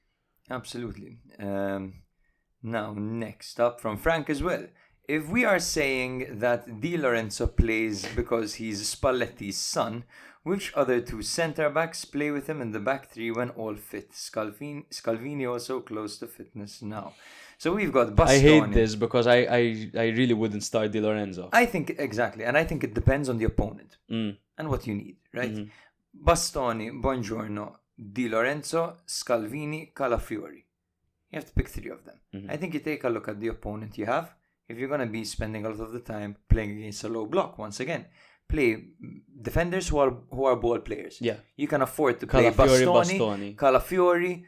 Absolutely. Now, next up from Frank as well. If we are saying that Di Lorenzo plays because he's Spalletti's son, which other 2 centre-backs play with him in the back 3 when all fit? Scalvini also close to fitness now. So we've got Bastoni. I hate this because I really wouldn't start Di Lorenzo. I think, exactly. And I think it depends on the opponent and what you need, right? Bastoni, Buongiorno, Di Lorenzo, Scalvini, Calafiori. You have to pick 3 of them. I think you take a look at the opponent you have. If you're going to be spending a lot of the time playing against a low block, once again, play defenders who are ball players. Yeah. You can afford to play Bastoni. Calafiori.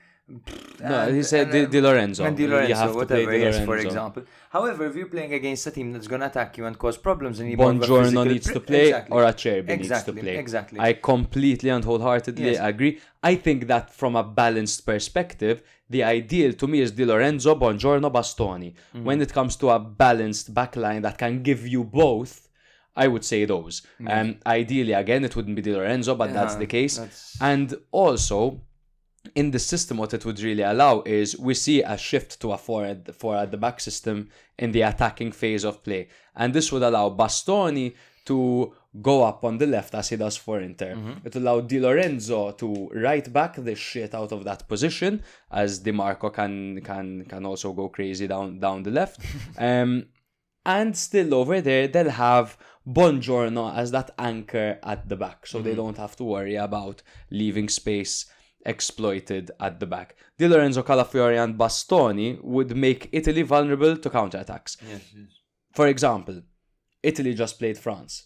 No, he said Di Lorenzo. And Di You Lorenzo, have to whatever, play Di yes, Lorenzo. for example. However, if you're playing against a team that's going to attack you and cause problems, and you Buongiorno needs to play, or Acerbi needs to play. Exactly. I completely and wholeheartedly agree. I think that from a balanced perspective, the ideal to me is Di Lorenzo, Buongiorno, Bastoni. When it comes to a balanced backline that can give you both, I would say those. Ideally, again, it wouldn't be Di Lorenzo, but that's the case. And also, in the system, what it would really allow is we see a shift to a four at the back system in the attacking phase of play. And this would allow Bastoni to go up on the left as he does for Inter. It would allow Di Lorenzo to right back the shit out of that position, as Di Marco can also go crazy down the left. And still over there, they'll have Buongiorno as that anchor at the back, so they don't have to worry about leaving space exploited at the back. Di Lorenzo, Calafiori and Bastoni would make Italy vulnerable to counterattacks. Yes. For example, Italy just played France.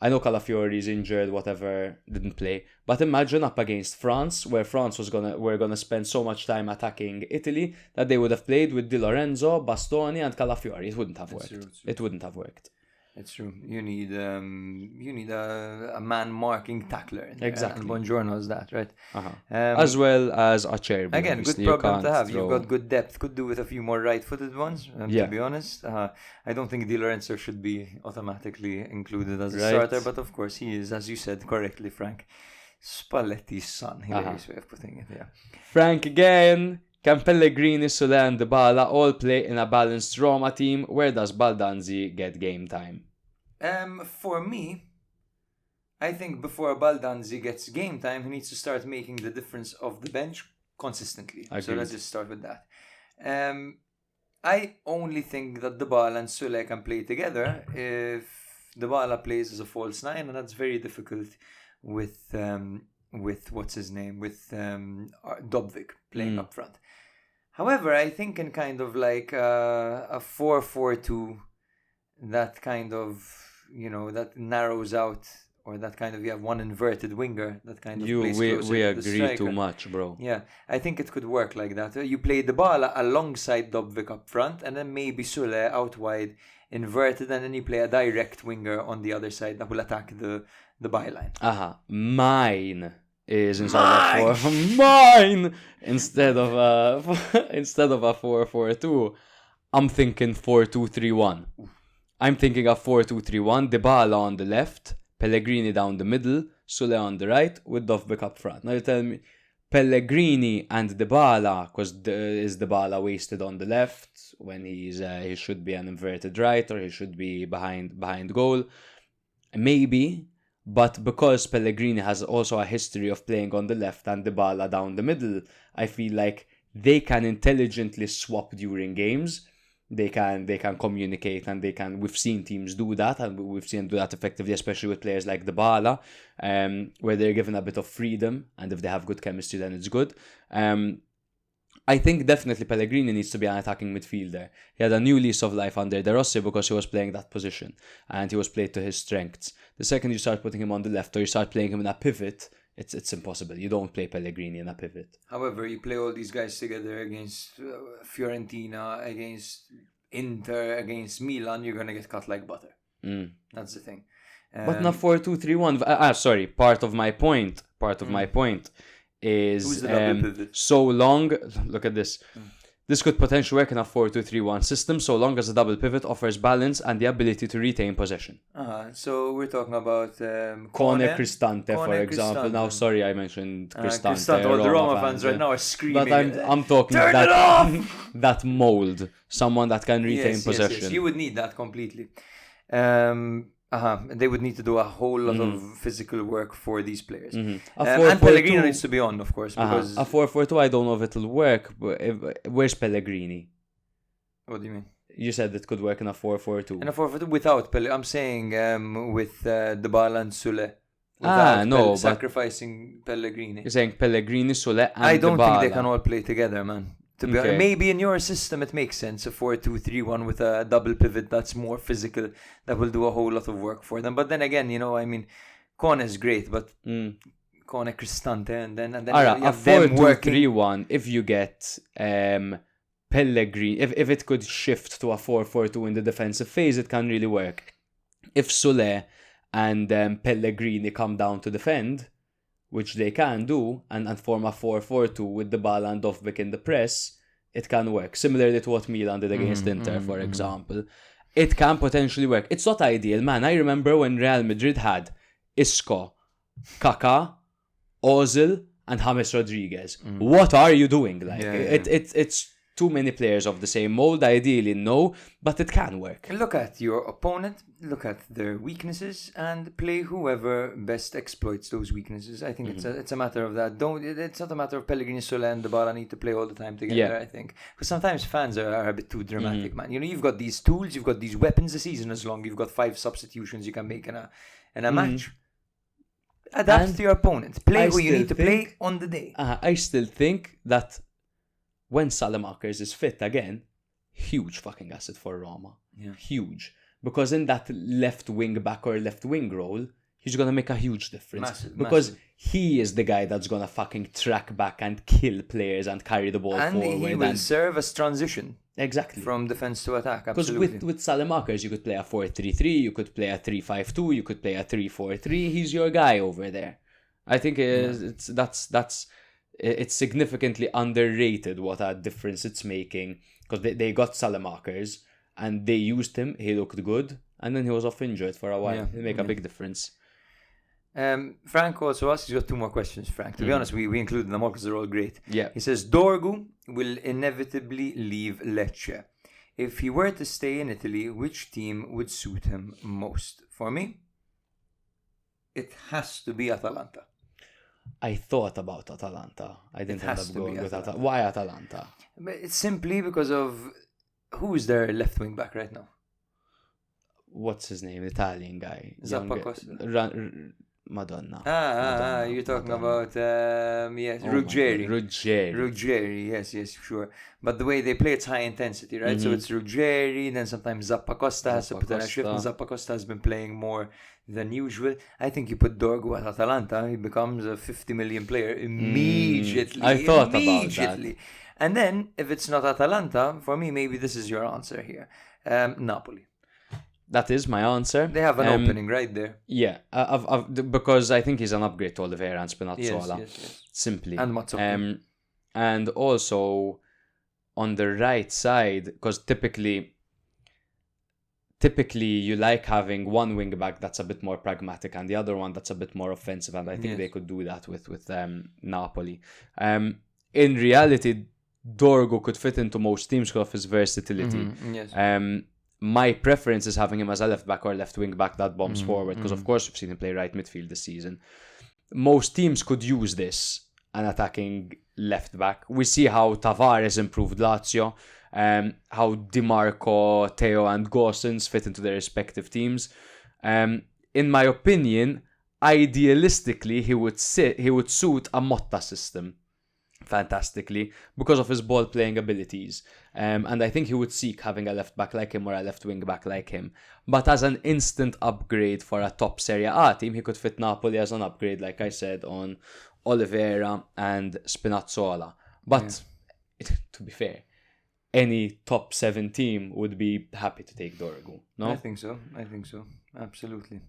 I know Calafiori is injured, whatever, didn't play. But imagine up against France, where France were gonna spend so much time attacking Italy that they would have played with Di Lorenzo, Bastoni and Calafiori. It wouldn't have worked. It wouldn't have worked. It's true. You need a man marking tackler. Exactly. And Buongiorno's that, right? As well as Acerbi. Again, obviously. good problem to have. You've got good depth. Could do with a few more right-footed ones, to be honest. I don't think Di Lorenzo should be automatically included as a starter, but of course he is, as you said correctly, Frank. Spalletti's son. Hilarious way of putting it, yeah. Frank again. Can Pellegrini, Soule and Dybala all play in a balanced Roma team? Where does Baldanzi get game time? For me, I think before Baldanzi gets game time, he needs to start making the difference of the bench consistently. Agreed. So let's just start with that. I only think that Dybala and Soule can play together if Dybala plays as a false nine, and that's very difficult with what's his name, with Dobvik playing up front. However, I think in kind of like a 4-4-2, that kind of, that narrows out, or that kind of, you have one inverted winger that kind of plays closer we to the agree striker. too much, bro. Yeah, I think it could work like that. You play Dybala alongside Dobvik up front, and then maybe Soule out wide, inverted, and then you play a direct winger on the other side that will attack the byline. Mine is instead of mine instead of a 4-4-2. I'm thinking 4-2-3-1. I'm thinking of 4-2-3-1. Dybala on the left, Pellegrini down the middle, Soule on the right, with Dovbyk up front. Now you tell me, Pellegrini and Dybala, because is Dybala wasted on the left when he should be an inverted right, or he should be behind goal? Maybe. But because Pellegrini has also a history of playing on the left and Dybala down the middle, I feel like they can intelligently swap during games. They can communicate, and we've seen teams do that, and we've seen them do that effectively, especially with players like Dybala, where they're given a bit of freedom, and if they have good chemistry, then it's good. I think definitely Pellegrini needs to be an attacking midfielder. He had a new lease of life under De Rossi because he was playing that position, and he was played to his strengths. The second you start putting him on the left, or you start playing him in a pivot, it's impossible. You don't play Pellegrini in a pivot. However, you play all these guys together against Fiorentina, against Inter, against Milan, you're going to get cut like butter. That's the thing. But not 4-2-3-1. Sorry, part of my point is so long. Look at this. This could potentially work in a 4-2-3-1 system, so long as the double pivot offers balance and the ability to retain possession. So we're talking about Cone Cristante, for example. Cristante. Now, sorry, I mentioned Cristante. All the Roma fans right now are screaming. But I'm talking that mold, someone that can retain possession. Yes. You would need that completely. They would need to do a whole lot of physical work for these players. And Pellegrini needs to be on, of course. Because a 4-4-2, I don't know if it'll work. But where's Pellegrini? What do you mean? You said it could work in a 4-4-2. In a 4-4-2 without Pellegrini. I'm saying with Dybala and Soule. But sacrificing Pellegrini. You're saying Pellegrini, Soule, and I don't Dybala. think they can all play together, man. Maybe in your system it makes sense, a 4-2-3-1 with a double pivot that's more physical, that will do a whole lot of work for them. But then again, Cone is great, but Cone Cristante, and then you have a 4-2-3-1, if you get Pellegrini, if it could shift to a 4-4-2 in the defensive phase, it can really work. If Soule and Pellegrini come down to defend, which they can do, and form a 4-4-2 with Dybala and Dovbyk in the press, it can work. Similarly to what Milan did against Inter, for example. It can potentially work. It's not ideal, man. I remember when Real Madrid had Isco, Kaká, Ozil, and James Rodriguez. What are you doing? It's too many players of the same mold, ideally, no, but it can work. Look at your opponent, look at their weaknesses, and play whoever best exploits those weaknesses. I think it's a matter of that. It's not a matter of Pellegrini, Soule, and Dybala need to play all the time together, I think. Because sometimes fans are a bit too dramatic, man. You've got these tools, you've got these weapons. The season is long, you've got 5 substitutions you can make in a match. Adapt to your opponent. Play who you need to play on the day. I still think that when Salamakers is fit again, huge fucking asset for Roma. Huge. Because in that left wing back or left wing role, he's going to make a huge difference. Massive, because massive. he is the guy that's going to fucking track back and kill players and carry the ball And forward. he will serve as transition Exactly. from defense to attack. Because Absolutely. with Salamakers, you could play a 4-3-3, you could play a 3-5-2, you could play a 3-4-3. He's your guy over there. I think it's significantly underrated what a difference it's making. Because they got Salamakers and they used him. He looked good, and then he was off injured for a while. Yeah, It make a big difference. Frank also asked, he's got 2 more questions, Frank. To be honest, we included them all because they're all great. Yeah. He says, Dorgu will inevitably leave Lecce. If he were to stay in Italy, which team would suit him most? For me, it has to be Atalanta. I thought about Atalanta. I didn't end up going with Atalanta. Why Atalanta? But it's simply because of who's their left wing back right now? What's his name? Italian guy. Zappacosta. Madonna. You're talking about Ruggeri. Ruggeri, yes, sure. But the way they play, it's high intensity, right? So it's Ruggeri, then sometimes Zappacosta has to put in a shift, and Zappacosta has been playing more than usual. I think you put Dorgu at Atalanta, he becomes a 50 million player immediately. I thought about that. And then, if it's not Atalanta, for me, maybe this is your answer here. Napoli. That is my answer. They have an opening right there. Yeah, because I think he's an upgrade to Oliveira and Spinazzola. Yes. Simply. And Mazzocchi. And also, on the right side, because typically you like having one wing back that's a bit more pragmatic and the other one that's a bit more offensive, and I think they could do that with Napoli. In reality, Dorgu could fit into most teams because of his versatility. My preference is having him as a left back or left wing back that bombs forward, because of course we've seen him play right midfield this season. Most teams could use this, an attacking left back. We see how Tavares improved Lazio, how Di Marco, Theo and Gosens fit into their respective teams. In my opinion, idealistically he would suit a Motta system fantastically because of his ball playing abilities, and I think he would seek having a left back like him or a left wing back like him. But as an instant upgrade for a top Serie A team, he could fit Napoli as an upgrade, like I said, on Oliveira and Spinazzola. But to be fair, any top 7 team would be happy to take Dorgu. No, I think so. Absolutely.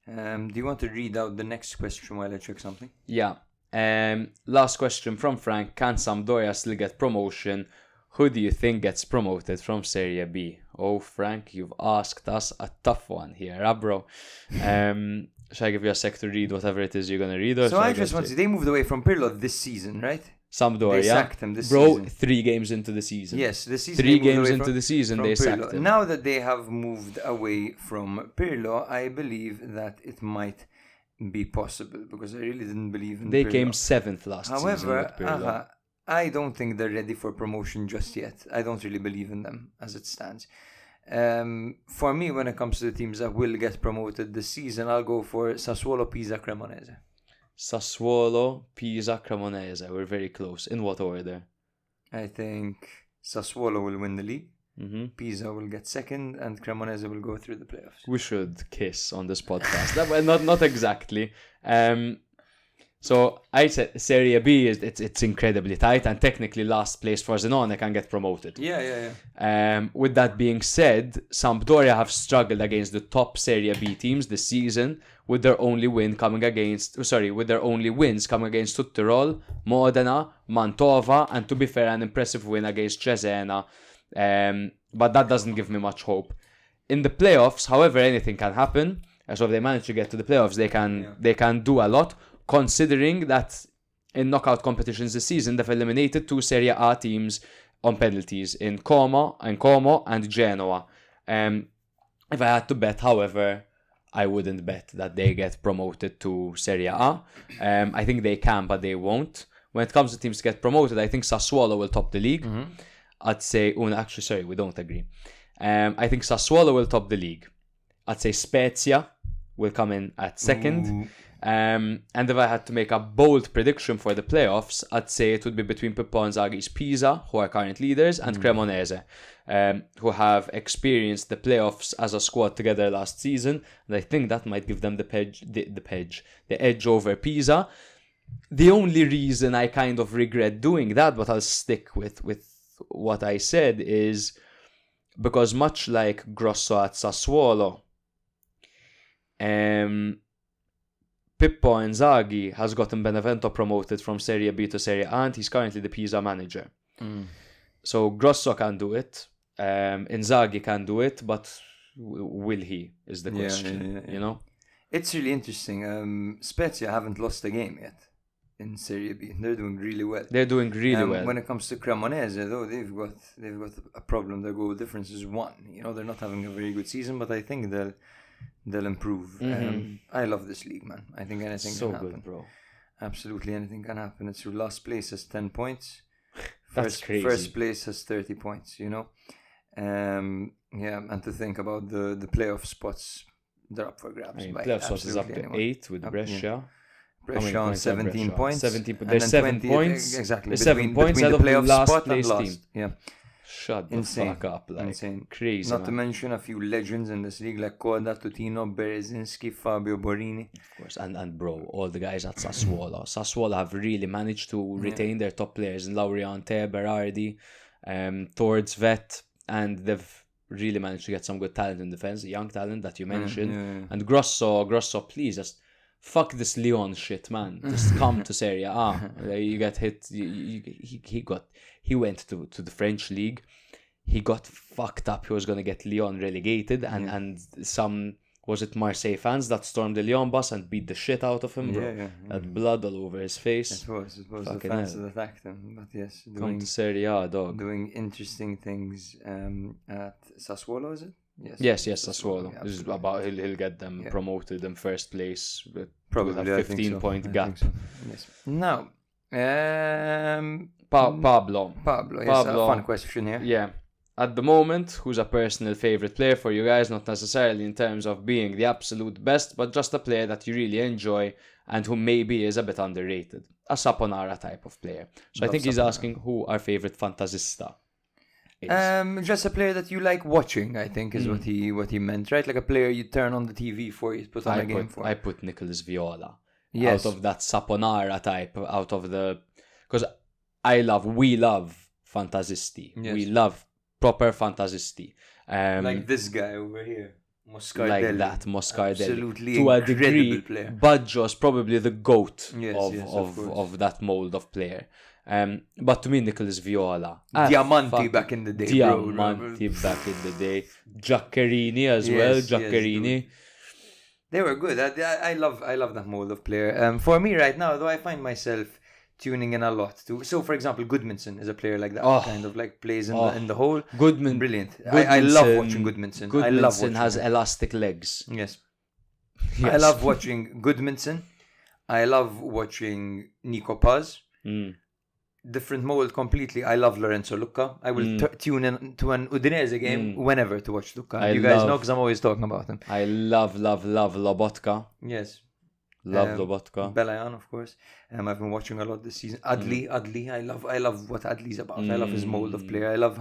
Do you want to read out the next question while I check something? Yeah. Last question from Frank. Can Sampdoria still get promotion? Who do you think gets promoted from Serie B? Oh, Frank, you've asked us a tough one here, bro. Shall I give you a sec to read whatever it is you're going to read? So I just want to say, they moved away from Pirlo this season, right? Sampdoria. They sacked him this season. Bro, 3 games into the season. Yes, this season. 3 games into the season, they sacked him. Now that they have moved away from Pirlo, I believe that it might be possible, because I really didn't believe in They Pirlo. came 7th last season with Pirlo. However, I don't think they're ready for promotion just yet. I don't really believe in them as it stands. For me, when it comes to the teams that will get promoted this season, I'll go for Sassuolo, Pisa, Cremonese. Sassuolo, Pisa, Cremonese. We're very close. In what order? I think Sassuolo will win the league. Mm-hmm. Pisa will get second, and Cremonese will go through the playoffs. We should kiss on this podcast. not exactly. So I said Serie B it's incredibly tight, and technically last place for Zenone can get promoted. Yeah. With that being said, Sampdoria have struggled against the top Serie B teams this season, with their only wins coming against Südtirol, Modena, Mantova, and to be fair, an impressive win against Cesena. But that doesn't give me much hope. In the playoffs, however, anything can happen. So if they manage to get to the playoffs, they can do a lot, considering that in knockout competitions this season, they've eliminated 2 Serie A teams on penalties in Como and Genoa. If I had to bet, however, I wouldn't bet that they get promoted to Serie A. I think they can, but they won't. When it comes to teams to get promoted, I think Sassuolo will top the league. Mm-hmm. I'd say, we don't agree. I think Sassuolo will top the league. I'd say Spezia will come in at second. And if I had to make a bold prediction for the playoffs, I'd say it would be between Pippo Inzaghi's Pisa, who are current leaders, and Cremonese, who have experienced the playoffs as a squad together last season. And I think that might give them the edge over Pisa. The only reason I kind of regret doing that, but I'll stick with what I said, is because much like Grosso at Sassuolo, Pippo Inzaghi has gotten Benevento promoted from Serie B to Serie A, and he's currently the Pisa manager. So Grosso can do it, Inzaghi can do it, but will he, is the question, you know? It's really interesting. Spezia haven't lost a game yet in Serie B. They're doing really well. Well. When it comes to Cremonese, though, they've got a problem. Their goal difference is 1. You know, they're not having a very good season, but I think they'll improve. I love this league, man. I think anything can happen. Good, bro. Absolutely anything can happen. It's your last place has 10 points. That's crazy. First place has 30 points, you know. And to think about the playoff spots, they're up for grabs. Playoff spots is up to 8 with Brescia. Brescia on 17 points. 17 points. There's 7 points. Exactly. There's 7 points out of the last place team. Yeah. Shut the fuck up. Insane. Crazy, Not to mention a few legends in this league like Koda, Tutino, Berezinski, Fabio Borini. Of course. And bro, all the guys at Sassuolo. Sassuolo have really managed to retain their top players in Lauriante, Berardi, towards Vet, and they've really managed to get some good talent in defense, young talent that you mentioned. And Grosso, please just fuck this Lyon shit, man. Just come to Serie A. You get hit. He went to the French league. He got fucked up. He was going to get Lyon relegated, and some, was it Marseille fans that stormed the Lyon bus and beat the shit out of him, bro? Had blood all over his face. It was the fans that attacked him. But yes, come to Serie A, dog. Doing interesting things at Sassuolo, is it? Yes, Sassuolo. This is about he'll get them promoted in first place with probably a 15-point gap. So. Yes. Now, Pablo. Yes, a fun question here. Yeah. At the moment, who's a personal favorite player for you guys? Not necessarily in terms of being the absolute best, but just a player that you really enjoy and who maybe is a bit underrated. A Saponara type of player. So I think he's asking who our favorite fantasista is. Just a player that you like watching, I think, is what he meant, right? Like a player you turn on the TV for, you put on a game for. I put Nicolas Viola. Yes. Out of that Saponara type, out of the... Because we love fantasisti. Yes. We love proper fantasisti. Like this guy over here. Moscardelli. Like that, Moscardelli. Absolutely to a degree, player. Baggio's probably the GOAT of that mold of player. But to me, Nicolas Viola. Diamanti back in the day, Diamanti back in the day. Giaccherini as well. Giaccherini. They were good. I love that mold of player. For me right now, though, I find myself tuning in a lot to. So, for example, Goodmanson is a player like that, kind of like plays in the hole. Goodman, brilliant. I love watching Goodmanson. Goodmanson has elastic legs. Yes. I love watching Goodmanson. I love watching Nico Paz. Different mold completely. I love Lorenzo Lucca. I will tune in to an Udinese game whenever to watch Lucca. You guys know because I'm always talking about him. I love Lobotka. Yes. Love Lobotka. Belayan, of course. I've been watching a lot this season. Adli. I love what Adli's about. I love his mold of player. I love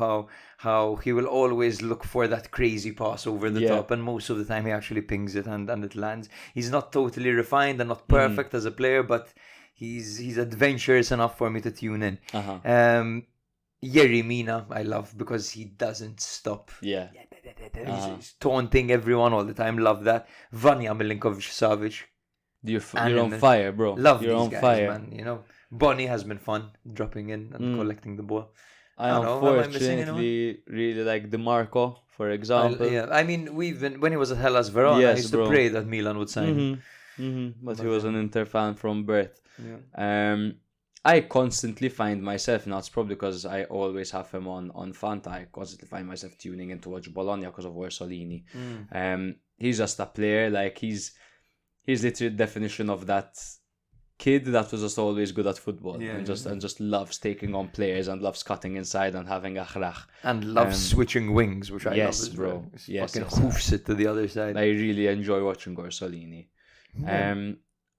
how he will always look for that crazy pass over the top, and most of the time he actually pings it and it lands. He's not totally refined and not perfect as a player, but he's adventurous enough for me to tune in. Yerry Mina, I love because he doesn't stop. He's taunting everyone all the time. Love that. Vanya Milinkovic-Savic. You're on fire, bro. Love You're these on guys, fire. man. You know, Bonnie has been fun dropping in and collecting the ball. I unfortunately really like DeMarco, for example. I mean, when he was at Hellas Verona, I used to pray that Milan would sign him. But he was an Inter fan from birth. I constantly find myself, now it's probably because I always have him on Fanta, I constantly find myself tuning in to watch Bologna because of Orsolini. He's just a player, like he's literally the definition of that kid that was just always good at football and just loves taking on players and loves cutting inside and having a khrach. And loves switching wings, which I love as bro. well. Yes, fucking hoofs it to the other side. I really enjoy watching Orsolini.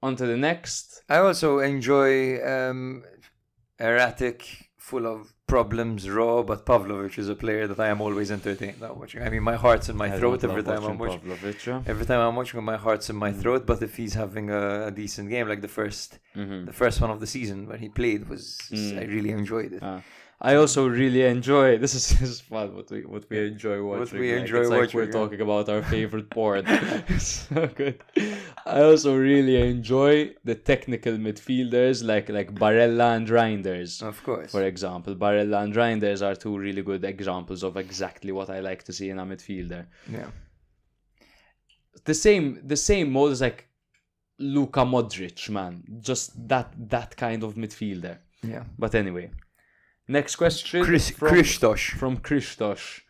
On to the next. I also enjoy erratic, full of problems, raw, but Pavlovic is a player that I am always entertained now watching. I mean, my heart's in my throat every time I'm watching. Every time I'm watching, my heart's in my throat. But if he's having a decent game, like the first one of the season when he played I really enjoyed it. I also really enjoy. This is fun. What we enjoy watching. What we enjoy watching. Like we're talking about our favorite porn. It's so good. I also really enjoy the technical midfielders like Barella and Reinders. Of course. For example, Barella and Reinders are two really good examples of exactly what I like to see in a midfielder. Yeah. The same mold as like Luka Modric, man. Just that kind of midfielder. Yeah. But anyway. Next question Kristovic. From Kristovic.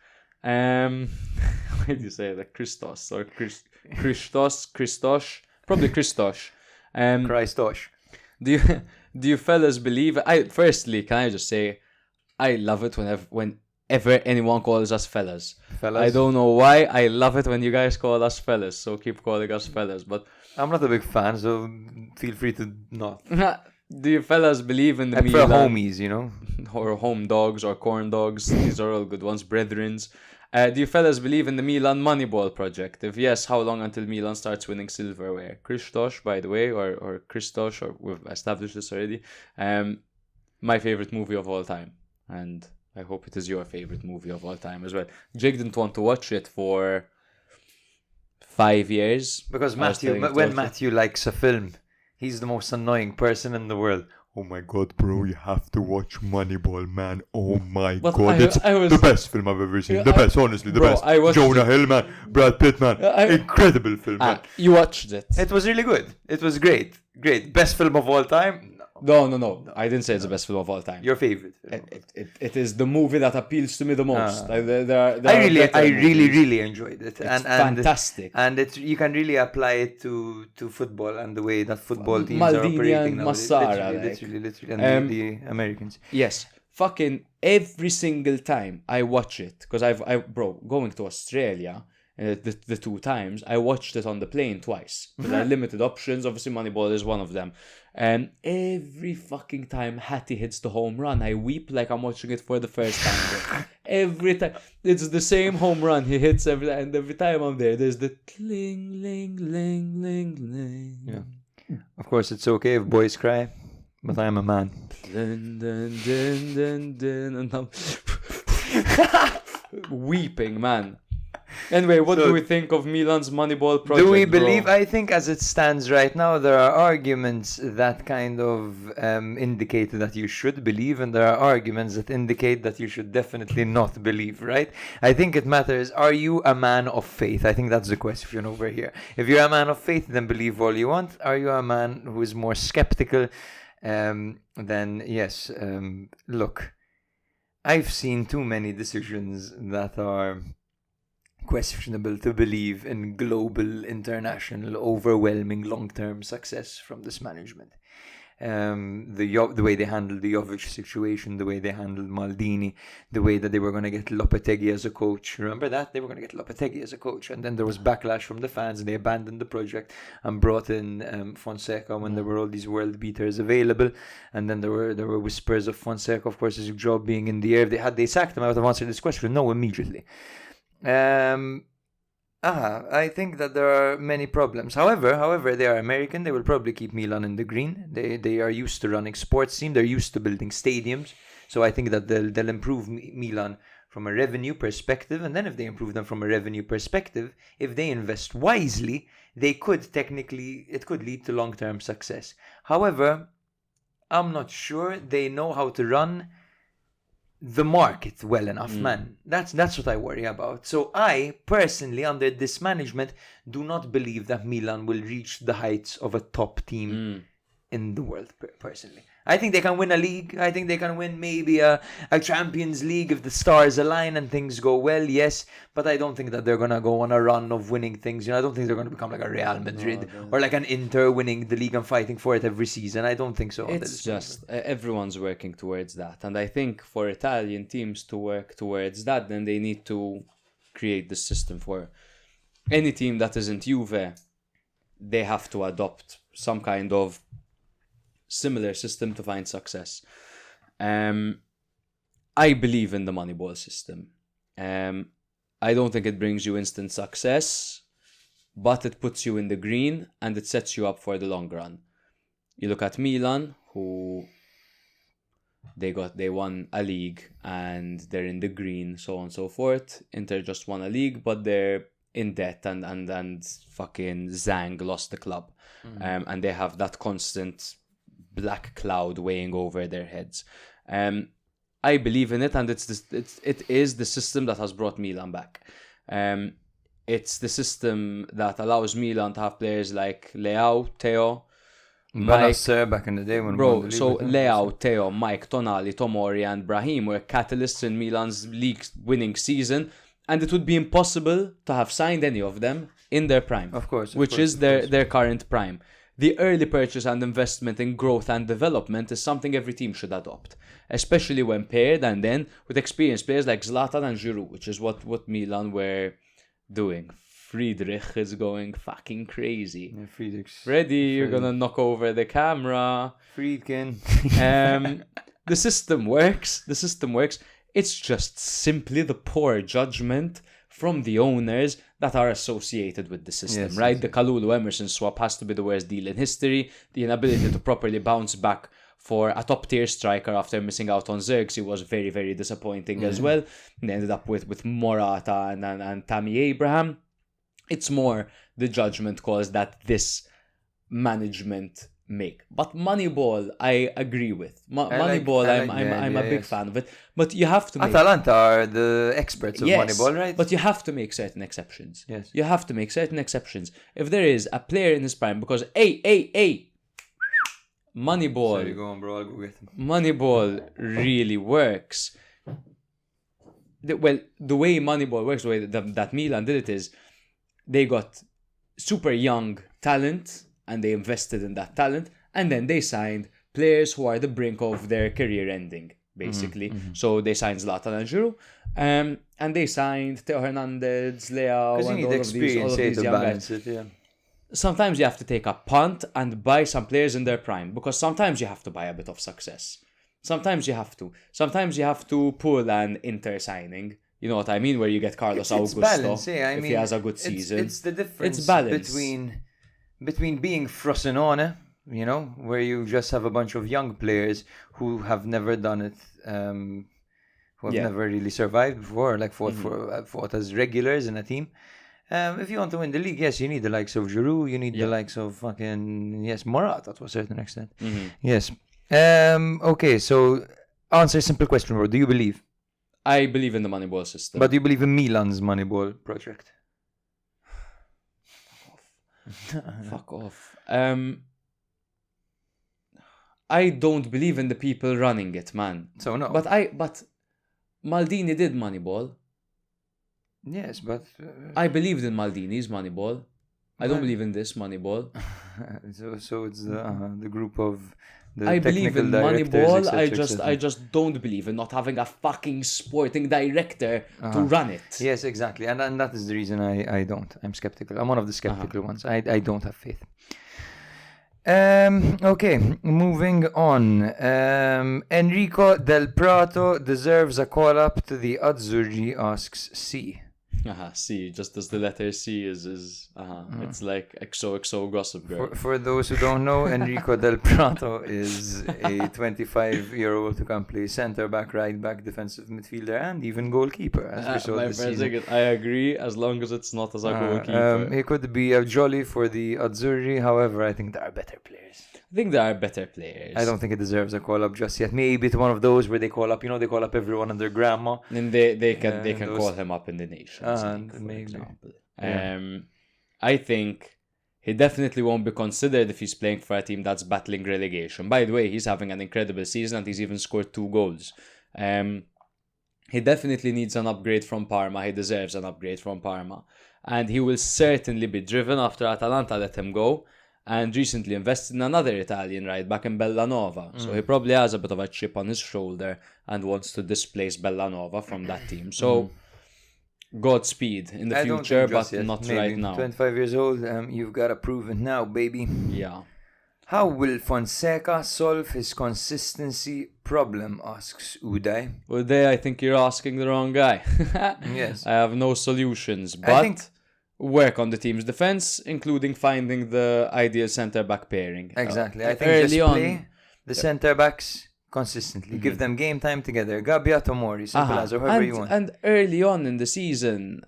How do you say it? Like Christos or Kristovic? Probably Kristovic. Kristovic. Do you fellas believe? Firstly, can I just say, I love it whenever anyone calls us fellas. I don't know why. I love it when you guys call us fellas. So keep calling us fellas. But I'm not a big fan, so feel free to not. Do you fellas believe in the I prefer Milan? homies, you know? Or home dogs or corn dogs. These are all good ones. Brethrens. Do you fellas believe in the Milan Moneyball project? If yes, how long until Milan starts winning silverware? Kristovic, by the way, or Kristovic, or we've established this already. My favorite movie of all time. And I hope it is your favorite movie of all time as well. Jake didn't want to watch it for 5 years. Because Matthew likes a film, he's the most annoying person in the world. Oh my god, bro, you have to watch Moneyball, man. Oh my god, it's the best film I've ever seen. The best, honestly, the best. Jonah Hill, man. Brad Pitt, man. Incredible film, man. You watched it. It was really good. It was great. Great. Best film of all time? No. I didn't say it's the best film of all time. Your favorite? It is the movie that appeals to me the most. I really enjoyed it. It's fantastic. And you can really apply it to football and the way that football teams Maldini are operating and now. Massara, Literally. And the Americans. Yes. Fucking every single time I watch it, because going to Australia, the 2 times, I watched it on the plane twice. There are limited options. Obviously, Moneyball is one of them. And every fucking time Hattie hits the home run, I weep like I'm watching it for the first time. Every time. It's the same home run he hits every time. And every time I'm there, there's the cling, ling, ling, ling, ling. Yeah. Of course, it's okay if boys cry, but I am a man. Dun, dun, dun, dun, dun, and I'm weeping, man. Anyway, what do we think of Milan's Moneyball project? Do we believe? I think as it stands right now, there are arguments that kind of indicate that you should believe, and there are arguments that indicate that you should definitely not believe, right? I think it matters. Are you a man of faith? I think that's the question over here. If you're a man of faith, then believe all you want. Are you a man who is more skeptical? Then yes. Look, I've seen too many decisions that are questionable to believe in global, international, overwhelming, long-term success from this management. The way they handled the Jovic situation, the way they handled Maldini, the way that they were going to get Lopetegui as a coach. Remember that? They were going to get Lopetegui as a coach. And then there was backlash from the fans and they abandoned the project and brought in Fonseca when there were all these world beaters available. And then there were whispers of Fonseca, of course, his job being in the air. Had they sacked him, I would have answered this question. No, immediately. I think that there are many problems. However, they are American. They will probably keep Milan in the green. They are used to running sports team. They're used to building stadiums. So I think that they'll improve Milan from a revenue perspective. And then if they improve them from a revenue perspective, if they invest wisely, it could lead to long-term success. However, I'm not sure they know how to run the market well enough, man. That's what I worry about. So I personally, under this management, do not believe that Milan will reach the heights of a top team in the world. Personally, I think they can win a league. I think they can win maybe a Champions League if the stars align and things go well. Yes, but I don't think that they're gonna go on a run of winning things. I don't think they're gonna become like a Real Madrid or like an Inter winning the league and fighting for it every season. I don't think so. It's just everyone's working towards that, and I think for Italian teams to work towards that, then they need to create the system for any team that isn't Juve. They have to adopt some kind of similar system to find success. I believe in the moneyball system. I don't think it brings you instant success, but it puts you in the green and it sets you up for the long run. You look at Milan, who they won a league and they're in the green, so on and so forth. Inter just won a league, but they're in debt and fucking Zhang lost the club. And they have that constant black cloud weighing over their heads. I believe in it, and it is the system that has brought Milan back. It's the system that allows Milan to have players like Leao, Theo, Mike, back in the day when Leao, Theo, Mike, Tonali, Tomori, and Brahim were catalysts in Milan's league-winning season, and it would be impossible to have signed any of them in their prime, which is their current prime. The early purchase and investment in growth and development is something every team should adopt, especially when paired and then with experienced players like Zlatan and Giroud, which is what Milan were doing. Friedrich is going fucking crazy. Yeah, Freddy, you're gonna knock over the camera. Friedkin. The system works. It's just simply the poor judgment from the owners that are associated with the system, right? The Kalulu-Emerson swap has to be the worst deal in history. The inability to properly bounce back for a top-tier striker after missing out on Xerxes was very, very disappointing as well. And they ended up with Morata and Tammy Abraham. It's more the judgment calls that this management make. But Moneyball, I agree with. Moneyball, I'm a big fan of it. But you have to make... Atalanta are the experts of Moneyball, right? But you have to make certain exceptions. Yes. You have to make certain exceptions. If there is a player in his prime, because, Moneyball... Sorry, go on, bro. I'll go get him. Moneyball really works. The way Moneyball works, the way that Milan did it is they got super young talent and they invested in that talent, and then they signed players who are the brink of their career ending, basically. So they signed Zlatan and Giroud, and they signed Theo Hernandez, Leao, and all of these young guys. Sometimes you have to take a punt and buy some players in their prime, because sometimes you have to buy a bit of success. Sometimes you have to pull an Inter signing. You know what I mean? Where you get Carlos Augusto balance, if he has a good season. It's the difference between being Frosinone, you know, where you just have a bunch of young players who have never done it, who have never really survived before, like fought as regulars in a team. If you want to win the league, yes, you need the likes of Giroud, you need the likes of Morata to a certain extent. Yes. Okay, so answer a simple question, bro. Do you believe? I believe in the Moneyball system. But do you believe in Milan's Moneyball project? Fuck off. I don't believe in the people running it, man. So no. But Maldini did Moneyball. Yes, but I believed in Maldini's Moneyball. I don't believe in this Moneyball. so it's the group of the I believe in Moneyball. I just don't believe in not having a fucking sporting director to run it. Yes, exactly, and that is the reason I don't. I'm skeptical. I'm one of the skeptical ones. I don't have faith. Okay, moving on. Enrico Delprato deserves a call up to the Azzurri, asks C. C, just as the letter C is it's like XOXO Gossip Girl. For those who don't know, Enrico Delprato is a 25-year-old who can play centre back, right back, defensive midfielder, and even goalkeeper. As we saw this season. I agree, as long as it's not as a goalkeeper. He could be a jolly for the Azzurri. However, I think there are better players. I don't think it deserves a call up just yet. Maybe it's one of those where they call up, they call up everyone and their grandma. And they can call him up in the Nations League, for example. I think he definitely won't be considered if he's playing for a team that's battling relegation. By the way, he's having an incredible season and he's even scored 2 goals. He definitely needs an upgrade from Parma. He deserves an upgrade from Parma. And he will certainly be driven after Atalanta let him go. And recently invested in another Italian right back in Bellanova. So he probably has a bit of a chip on his shoulder and wants to displace Bellanova from that team. So Godspeed in the future, but not Maybe. right now. 25 years old, you've got to prove it now, baby. Yeah. How will Fonseca solve his consistency problem, asks Uday. Well, there I think you're asking the wrong guy. Yes. I have no solutions, I but think- work on the team's defense, including finding the ideal centre-back pairing. Exactly. I think Early just on, play the centre-backs consistently. Give them game time together. Gabbia, Tomori, simple as, or however you want. And early on in the season,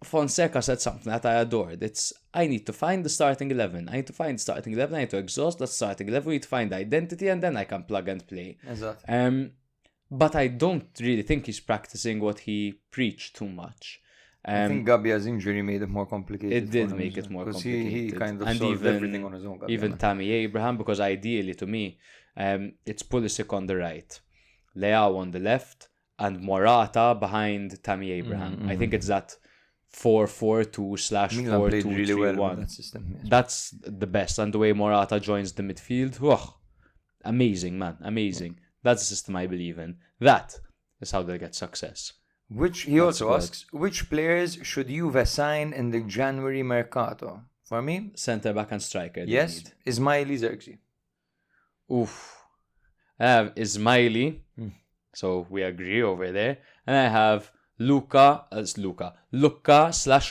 Fonseca said something that I adored. It's, I need to find the starting 11. I need to find the starting 11. I need to exhaust that starting 11. We need to find identity, and then I can plug and play. Exactly. But I don't really think he's practicing what he preached too much. I think Gabbia's injury made it more complicated. It did for him, make it more because complicated. he kind of And solved everything on his own. Gabbia, even man. Tammy Abraham, because ideally to me, it's Pulisic on the right, Leao on the left, and Morata behind Tammy Abraham. I think it's that 4-4-2 Milan played really well 4-2-3-1. with that system. Yes. That's the best. And the way Morata joins the midfield, amazing, man, amazing. That's the system I believe in. That is how they'll get success. He also good. asks, which players should Juve sign in the January mercato? For me, Centre back and striker. they yes, need. Ismaili Zerxi. Oof. I have Ismaili, so we agree over there. And I have Luca /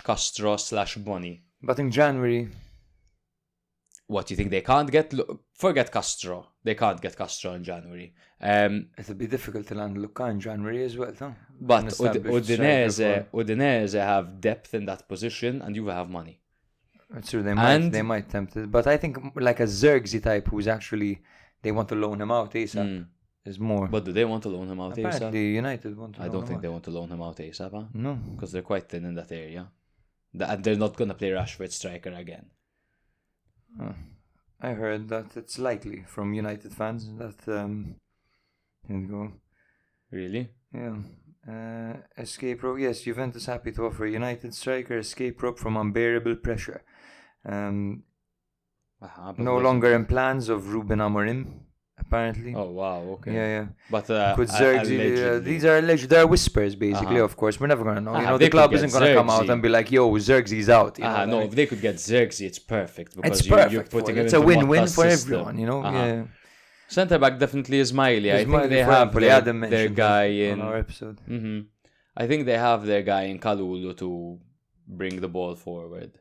Castro / Boni. But in January, What, you think they can't get? Forget Castro. They can't get Castro in January. it'll be difficult to land Luca in January as well, huh? But An established striker Udinese have depth in that position, and you have money. It's true, they And- might tempt it. But I think like a Zerxi type who's actually, they want to loan him out ASAP. Is more. But do they want to loan him out ASAP? Apparently United want to I loan don't him think out. they want to loan him out ASAP, huh? No. Because they're quite thin in that area. And they're not going to play Rashford striker again. I heard that it's likely from United fans that here we go. Really? Yeah. Escape rope. Yes, Juventus happy to offer United striker escape rope from unbearable pressure. But No longer in plans of Ruben Amorim, apparently. Oh, wow, okay. Yeah. But Could Zerxi, allegedly. these are alleged. They are whispers, basically. Of course, we're never gonna know. You know, they the club could isn't get gonna come out Zerxi. and be like, "Yo, Zerxi's out." You know, No, like- if they could get Zerxi, it's perfect. Because it's you're perfect. putting It's him a into win-win Motta's for system. everyone. You know. Yeah. Centre back definitely Ismaili. I think Ismaili they for have Empoli. their, Adam their mentioned guy it in. on our episode. I think they have their guy in Kalulu to bring the ball forward.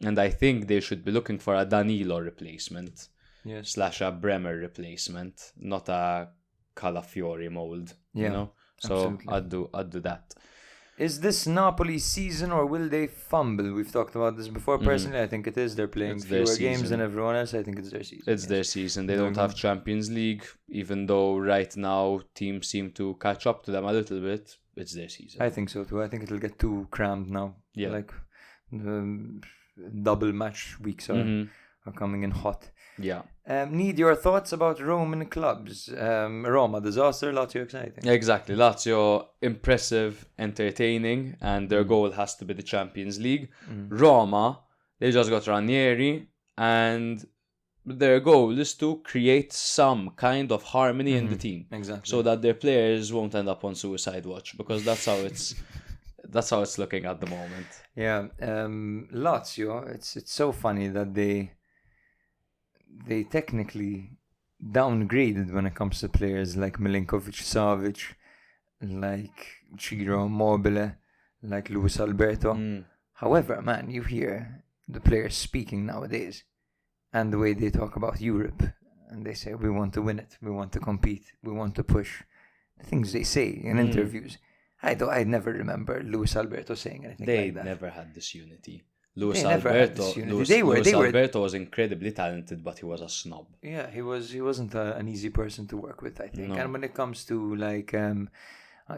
And I think they should be looking for a Danilo replacement. Yes. / a Bremer replacement, not a Calafiori mold. Yeah, You know? So absolutely. I'd do that. Is this Napoli season or will they fumble? We've talked about this before. Personally, I think it is. They're playing It's their fewer games season. than everyone else. I think it's their season. It's yes. their season. They They're don't have Champions League, even though right now teams seem to catch up to them a little bit. It's their season. I think so too. I think it'll get too crammed now. Yeah. Like double match weeks are coming in hot. Yeah. Need your thoughts about Roman clubs. Roma, disaster, Lazio exciting. Exactly. Lazio, impressive, entertaining, and their goal has to be the Champions League. Roma, they just got Ranieri, and their goal is to create some kind of harmony in the team. Exactly. So that their players won't end up on suicide watch, because that's how it's looking at the moment. Yeah, Lazio, it's so funny that they technically downgraded when it comes to players like Milinkovic, Savic, like Ciro Immobile, like Luis Alberto. However, man, you hear the players speaking nowadays and the way they talk about Europe, and they say, we want to win it, we want to compete, we want to push. The things they say in interviews, I never remember Luis Alberto saying anything They like that. never had this unity. Luis They never had this unity. They were- Alberto was incredibly talented, but he was a snob. Yeah, he wasn't an easy person to work with, I think. No. And when it comes to like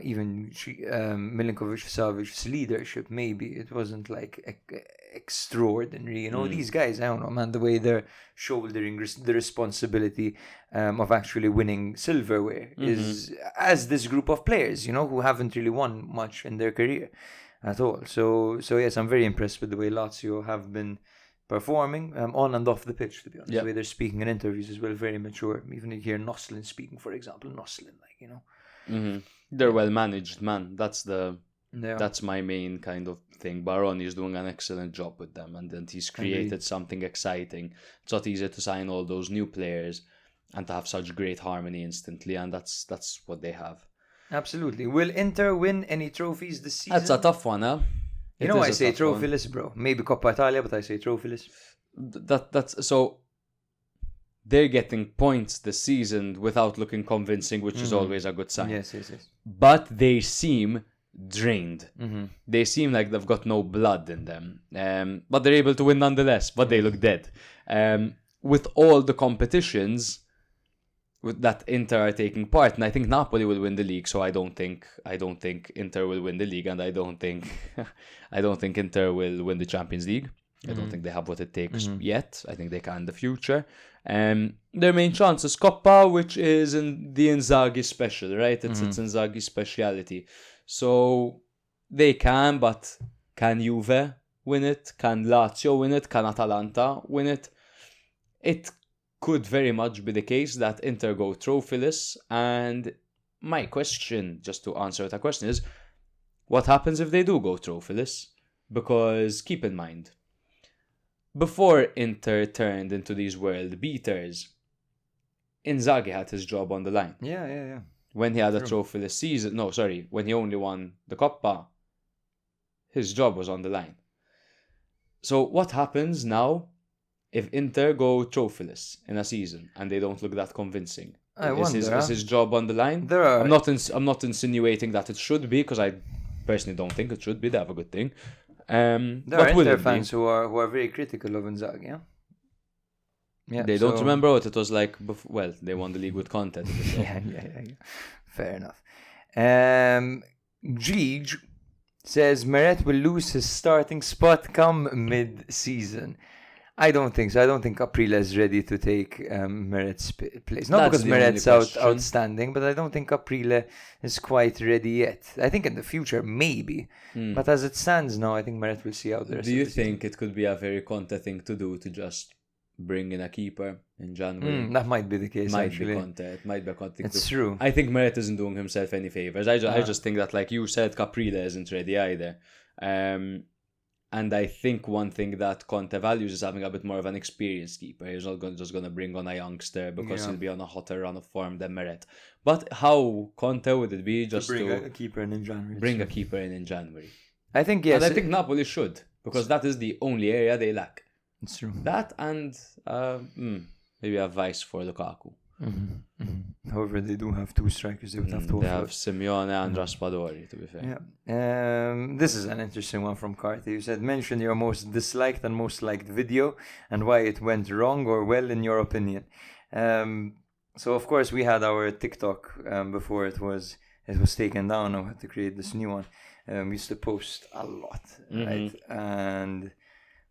even Milinkovic Savic's leadership, maybe it wasn't like extraordinary. You know, these guys, I don't know, man, the way they're shouldering the responsibility of actually winning silverware is as this group of players, you know, who haven't really won much in their career at all. So yes, I'm very impressed with the way Lazio have been performing on and off the pitch, to be honest. Yeah. The way they're speaking in interviews as well, very mature. Even you hear Noslin speaking, for example. Noslin, like, you know. They're well managed, man. That's Yeah. That's my main kind of thing. Baroni is doing an excellent job with them, and then he's created something exciting. It's not easy to sign all those new players and to have such great harmony instantly, and that's what they have. Absolutely. Will Inter win any trophies this season? That's a tough one, huh? You know, I say trophyless, bro. Maybe Coppa Italia, but I say trophyless. That's so. They're getting points this season without looking convincing, which is always a good sign. Yes. But they seem drained. They seem like they've got no blood in them. But they're able to win nonetheless. But they look dead. With all the competitions with that Inter are taking part, and I think Napoli will win the league. So I don't think Inter will win the league, and I don't think Inter will win the Champions League. I don't think they have what it takes yet. I think they can in the future. Their main chance is Coppa, which is in the Inzaghi special, right? It's Inzaghi's speciality. So they can, but can Juve win it? Can Lazio win it? Can Atalanta win it? It could very much be the case that Inter go trophyless. And my question, just to answer that question, is what happens if they do go trophyless? Because keep in mind, before Inter turned into these world beaters, Inzaghi had his job on the line. Yeah. When he had a trophyless season, when he only won the Coppa, his job was on the line. So what happens now if Inter go trophyless in a season and they don't look that convincing? Is his job on the line? I'm not insinuating that it should be, because I personally don't think it should be. They have a good thing. There are Inter fans who are very critical of Inzaghi, yeah? Yeah, they don't remember what it was like before. They won the league with Conte. yeah. Fair enough. Gigi says Meret will lose his starting spot come mid-season. I don't think so. I don't think Caprile is ready to take Meret's place. Not because Meret's outstanding, but I don't think Caprile is quite ready yet. I think in the future, maybe. But as it stands now, I think Meret will see out the rest of the season. Do you think it could be a very Conte thing to do, to just bring in a keeper in January? That might be the case, It might be a Conte. It's true. I think Meret isn't doing himself any favours. I just think that, like you said, Caprile isn't ready either. And I think one thing that Conte values is having a bit more of an experienced keeper. He's not just going to bring on a youngster because he'll be on a hotter run of form than Meret. But how Conte would it be just to bring a keeper in January? Bring a keeper in January. I think, yes. And I think Napoli should, because that is the only area they lack. It's true. That and maybe a vice for Lukaku. However, they do have two strikers they would have to offer. They have Simeone and Raspadori, to be fair. Yeah. This is an interesting one from Carter. You said, mention your most disliked and most liked video and why it went wrong or well in your opinion. So, of course, we had our TikTok before it was taken down. I had to create this new one. We used to post a lot, right? And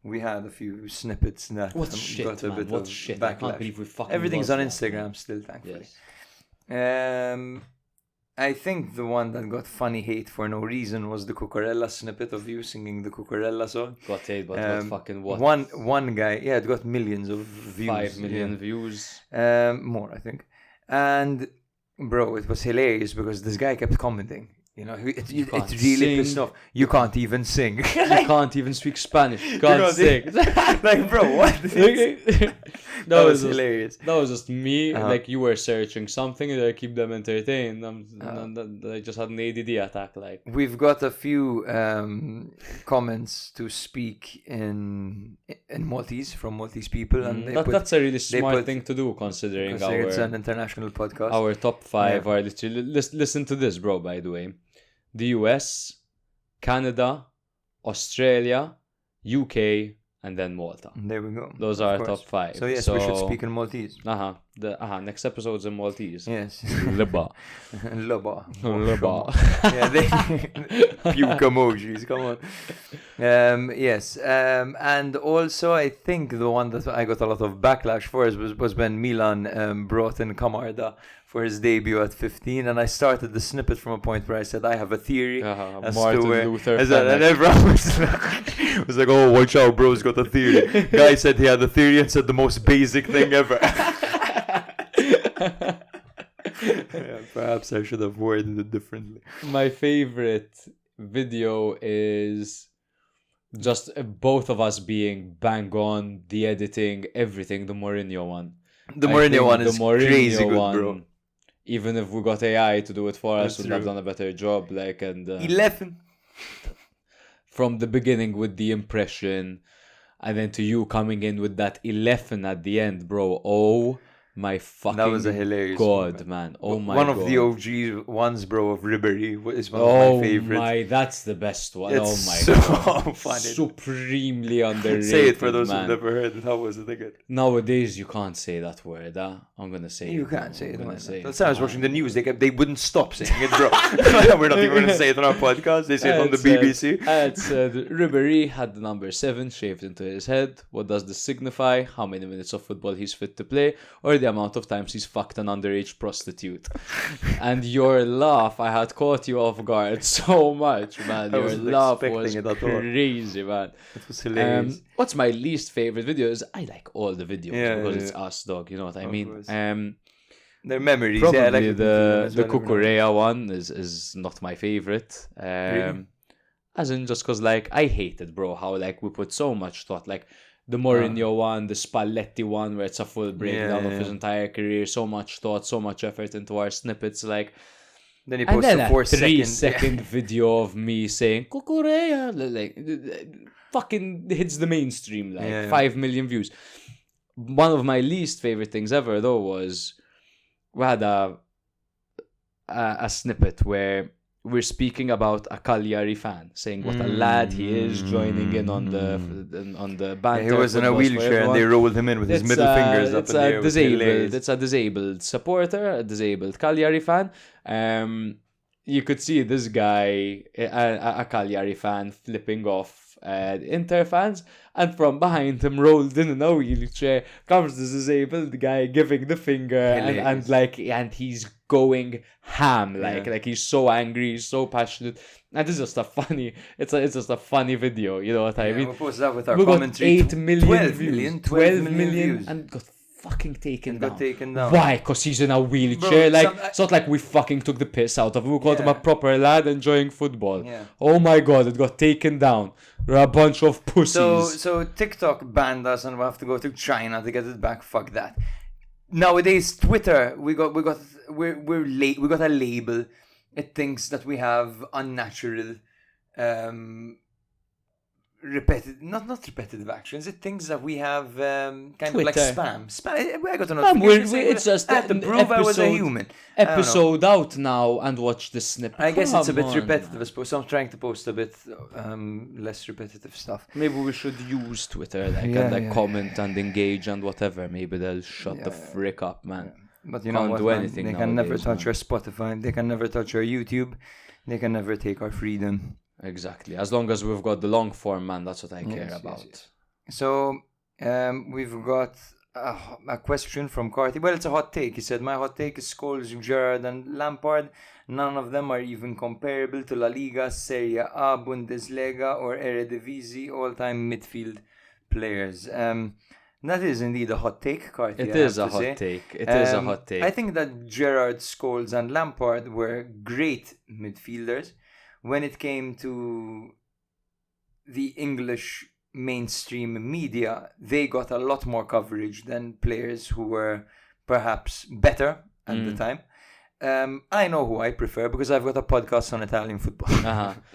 we had a few snippets that got a bit of backlash. I can't believe we fucking Everything's on Instagram still, thankfully. Yes. I think the one that got funny hate for no reason was the Cucurella snippet of you singing the Cucurella song. Got hate, but what? One guy, it got millions of views. 5 million views. More, I think. And, bro, it was hilarious because this guy kept commenting. You know, it really pissed off. You can't even sing. You can't even speak Spanish. You can't sing. Like, bro, what? That was hilarious. That was just me. Like, you were searching something and I keep them entertained. I just had an ADD attack. Like, we've got a few comments to speak in Maltese from Maltese people, and that's a really smart thing to do, considering it's an international podcast. Our top 5 are literally. Listen to this, bro. By the way. The US, Canada, Australia, UK, and then Malta. There we go. Those are our top 5. So yes, we should speak in Maltese. Next episode's in Maltese. Yes. Liba. Liba. Yeah, puke emojis. Come on. Yes. And also, I think the one that I got a lot of backlash for was when Milan brought in Camarda for his debut at 15, and I started the snippet from a point where I said I have a theory as Martin to where, Luther and everyone was like, "Oh, watch out, bro's got a theory." Guy said he had a theory and said the most basic thing ever. Perhaps I should have worded it differently. My favorite video is just both of us being bang on, the editing, everything. The Mourinho one. The Mourinho one is crazy good, bro. Even if we got AI to do it for us, That's we'd have true. done a better job. 11. From the beginning with the impression, and then to you coming in with that 11 at the end, bro. Oh my fucking That was a hilarious god, moment. man. Oh my One god. of the OG ones, bro, of Ribery is one of Oh my favorites. my, that's the best one. It's oh my so god. funny. Supremely underrated. Say it for those man. who've never heard it. How was it again? Nowadays you can't say that word, huh? I'm gonna say You it. can't say it. I'm gonna Man. say Last time I was watching the news, they wouldn't stop saying it, bro. We're not even going to say it on our podcast. They say it on the BBC. It said Ribery had the number 7 shaved into his head. What does this signify? How many minutes of football he's fit to play, or the amount of times he's fucked an underage prostitute? And your laugh, I had caught you off guard so much, man. Your wasn't laugh expecting was it at all. crazy, man. It was hilarious. What's my least favorite video is I like all the videos because it's us, dog. You know what I mean? course. Their memories. Probably yeah, I like the Cucurella one is not my favorite. Really? As in just because I hated, bro, how we put so much thought. The Mourinho one, the Spalletti one, where it's a full breakdown of his entire career, so much thought, so much effort into our snippets. Then he And posts then a a 3-second video of me saying Cucurella, fucking hits the mainstream, 5 million views. One of my least favorite things ever, though, was we had a snippet where we're speaking about a Cagliari fan, saying what a lad he is, joining in on the banter. He was in a wheelchair and they rolled him in with his middle fingers up in the air. It's a disabled supporter, a disabled Cagliari fan. You could see this guy, a Cagliari fan, flipping off Inter fans, and from behind him, rolled in a wheelchair, comes this disabled guy giving the finger, and he's going ham, like he's so angry, he's so passionate, and it's just a funny, it's just a funny video, you know what I mean? We posted that with our We got commentary. 8 million 12 views, million, 12 million million, views. and got fucking taken down. down. Why? Because he's in a wheelchair. Bro, it's not like we fucking took the piss out of him. We called him a Yeah. proper lad enjoying football. Yeah. Oh my god, it got taken down. We're a bunch of pussies. So TikTok banned us and we have to go to China to get it back. Fuck that. Nowadays, Twitter, we got a label. It thinks that we have unnatural, not repetitive actions. It thinks that we have kind of like Twitter. spam. I got a we're- notification saying it's just I had to an prove I was a episode- human. I don't know. Episode out now and watch the snippet. I guess it's a bit Come on, repetitive, I man. suppose. So I'm trying to post a bit less repetitive stuff. Maybe we should use Twitter Yeah. comment and engage and whatever. Maybe they'll shut the frick up, man. But you know Can't what, do man? anything They can never nowadays, touch man. our Spotify. They can never touch our YouTube. They can never take our freedom. Exactly. As long as we've got the long form, man, that's what I care Yes, about. yes. So we've got a question from Carty. Well, it's a hot take. He said, my hot take is Scholes, Gerrard and Lampard. None of them are even comparable to La Liga, Serie A, Bundesliga or Eredivisie all-time midfield players. That is indeed a hot take, Carty. It I is have a to say. hot take. It is a hot take. I think that Gerrard, Scholes and Lampard were great midfielders. When it came to the English mainstream media, they got a lot more coverage than players who were perhaps better at the time. I know who I prefer because I've got a podcast on Italian football.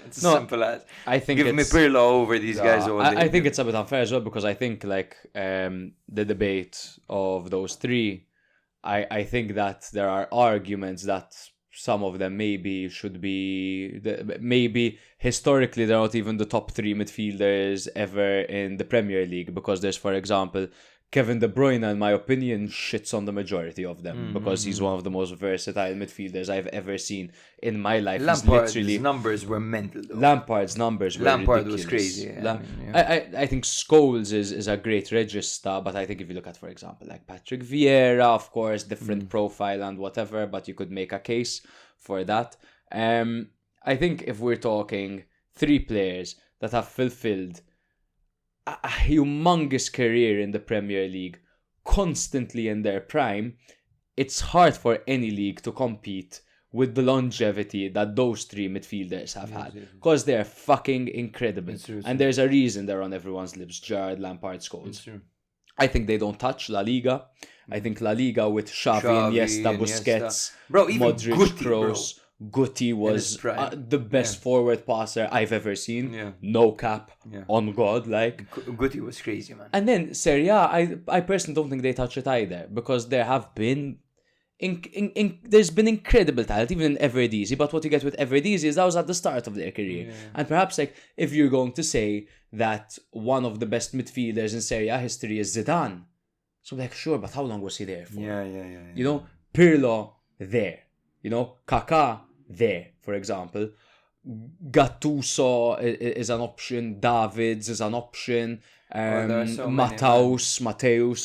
It's as simple as. I think Give me it's- Pirlo over these guys all day. I think it's a bit unfair as well because I think the debate of those three, I think that there are arguments that some of them maybe should be, maybe historically they're not even the top 3 midfielders ever in the Premier League because there's, for example, Kevin De Bruyne, in my opinion, shits on the majority of them because he's one of the most versatile midfielders I've ever seen in my life. Lampard's numbers were mental, though. Lampard's numbers were Lampard ridiculous. was crazy. Yeah, I think Scholes is a great register, but I think if you look at, for example, like Patrick Vieira, of course, different profile and whatever, but you could make a case for that. I think if we're talking 3 players that have fulfilled a humongous career in the Premier League, constantly in their prime, it's hard for any league to compete with the longevity that those three midfielders have had. Because they're fucking incredible. And there's a reason they're on everyone's lips. Gerrard, Lampard, Scholes. I think they don't touch La Liga. I think La Liga with Xavi, Iniesta, Busquets, bro, even Modric, Guti, Kroos. Guti was the best forward passer I've ever seen. Yeah. No cap. On God, like. Guti was crazy, man. And then Serie A, I personally don't think they touch it either. Because there have been... there's been incredible talent, even in Everdizzi, but what you get with Everdizzi is that was at the start of their career. And perhaps, like, if you're going to say that one of the best midfielders in Serie A history is Zidane, so like, sure, but how long was he there for? Yeah. You know, Pirlo, there. You know, Kaká, there, for example. Gattuso is an option, Davids is an option, Mateus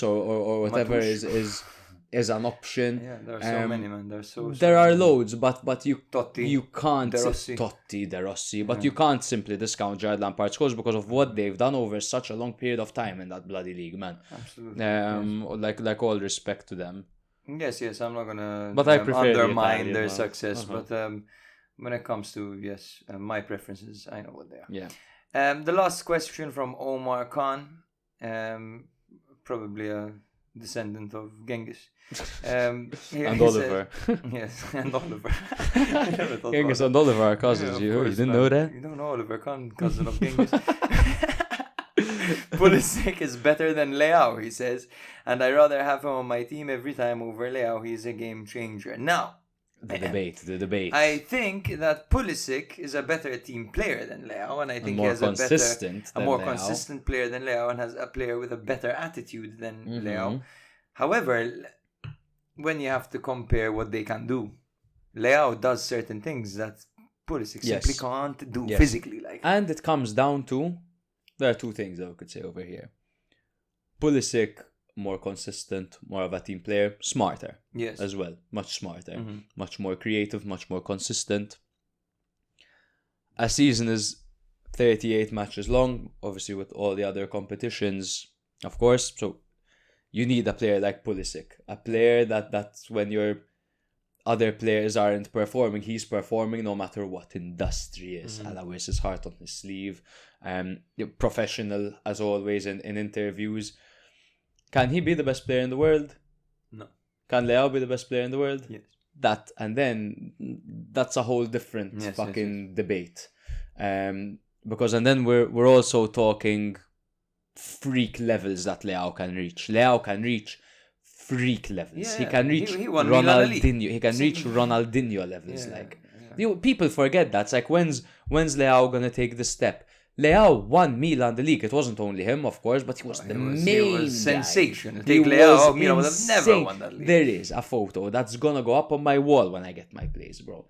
or whatever is an option. Yeah, there are so many, man. There are loads, but you can't De Rossi, but you can't simply discount Gerrard, Lampard, Scholes because of what they've done over such a long period of time in that bloody league, man. Absolutely. Like all respect to them. Yes. I'm not gonna the undermine their Italian success, but when it comes to my preferences, I know what they are. Yeah. The last question from Omar Khan, probably a descendant of Genghis. And Oliver. Yes, and Oliver. Genghis and Oliver are cousins. You didn't know that? You don't know Oliver Khan, cousin of Genghis. Pulisic is better than Leao, he says, and I'd rather have him on my team every time over Leao. He's a game changer. Now, the debate. I think that Pulisic is a better team player than Leao, and I think he has a more consistent player than Leao, and has a player with a better attitude than Leao. However, when you have to compare what they can do, Leao does certain things that Pulisic simply can't do physically. And it comes down to, there are two things that I could say over here. Pulisic, more consistent, more of a team player, smarter as well, much smarter, much more creative, much more consistent. A season is 38 matches long, obviously with all the other competitions, of course, so you need a player like Pulisic, a player that's when your other players aren't performing, he's performing no matter what. Industrious, wears his heart on his sleeve, professional as always in interviews. Can he be the best player in the world? No. Can Leao be the best player in the world? Yes. That's a whole different debate. Because and then we're also talking freak levels that Leao can reach. Leao can reach freak levels. He can reach Ronaldinho. He can reach Ronaldinho levels. People forget that. It's like when's Leao gonna take the step? Leao won Milan the league. It wasn't only him, of course, but he was the main guy. He was sensational. Take Leao, Milan would have never won that league. There is a photo that's gonna go up on my wall when I get my place, bro,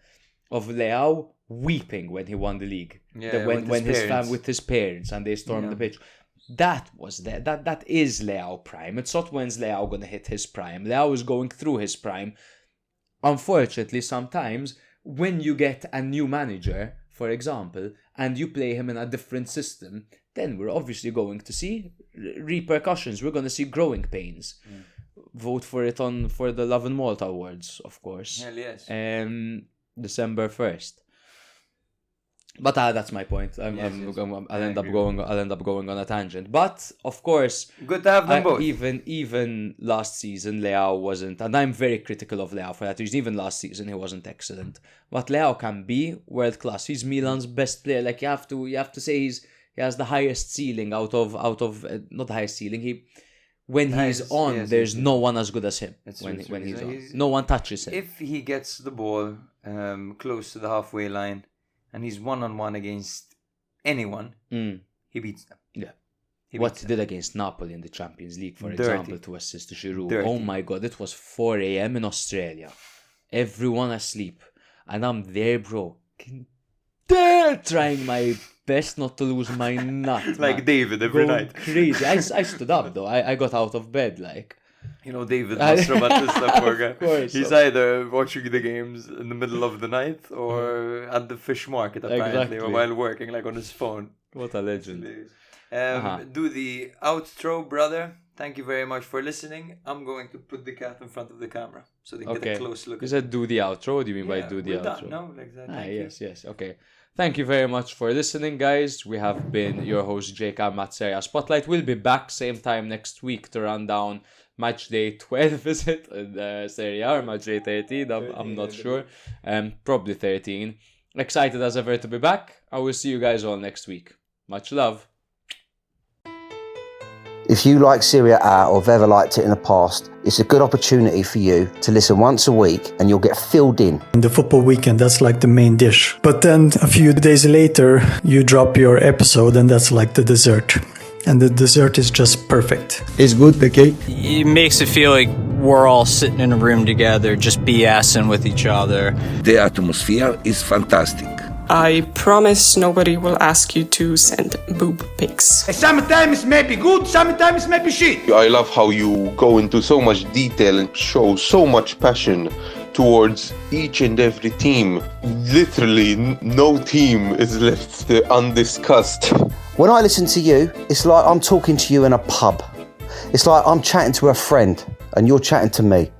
of Leao weeping when he won the league. With his parents and they stormed the pitch. That was that is Leao prime. It's not when's Leao gonna hit his prime. Leao is going through his prime. Unfortunately, sometimes when you get a new manager, for example, and you play him in a different system, then we're obviously going to see repercussions. We're going to see growing pains. Vote for it for the Love and Malta Awards, of course. Hell yes. December 1st. But that's my point. I'll end up going on a tangent. But of course, good to have them both. Even last season, Leao wasn't, and I'm very critical of Leao for that reason. Even last season, he wasn't excellent. But Leao can be world class. He's Milan's best player. Like you have to say he has the highest ceiling out of not the highest ceiling. There's no one as good as him when he's on. No one touches him. If he gets the ball close to the halfway line, and he's 1-on-1 against anyone, he beats them. Yeah. He did against Napoli in the Champions League, for example, to assist to Giroud. Oh my God, it was 4 a.m. in Australia. Everyone asleep. And I'm there, bro. Trying my best not to lose my nut. Like David every night. Crazy. I stood up, though. I got out of bed, like. You know, David Mastrobatista, poor guy. Of course. He's either watching the games in the middle of the night or at the fish market, apparently, or while working, like on his phone. What a legend. Do the outro, brother. Thank you very much for listening. I'm going to put the cat in front of the camera so they can get a close look. You said do the outro. What do you mean by do the outro? Done. No, exactly. Yes. Okay. Thank you very much for listening, guys. We have been your host, Jake and Serie A Spotlight. We'll be back same time next week to run down match day 12, is it? In Serie A or match day 13? I'm not sure. Probably 13. Excited as ever to be back. I will see you guys all next week. Much love. If you like Serie A or have ever liked it in the past, it's a good opportunity for you to listen once a week and you'll get filled in. In the football weekend, that's like the main dish. But then a few days later, you drop your episode and that's like the dessert. And the dessert is just perfect. It's good, the cake. It makes it feel like we're all sitting in a room together, just BSing with each other. The atmosphere is fantastic. I promise nobody will ask you to send boob pics. Sometimes it may be good, sometimes it may be shit. I love how you go into so much detail and show so much passion towards each and every team. Literally, no team is left undiscussed. When I listen to you, it's like I'm talking to you in a pub. It's like I'm chatting to a friend and you're chatting to me.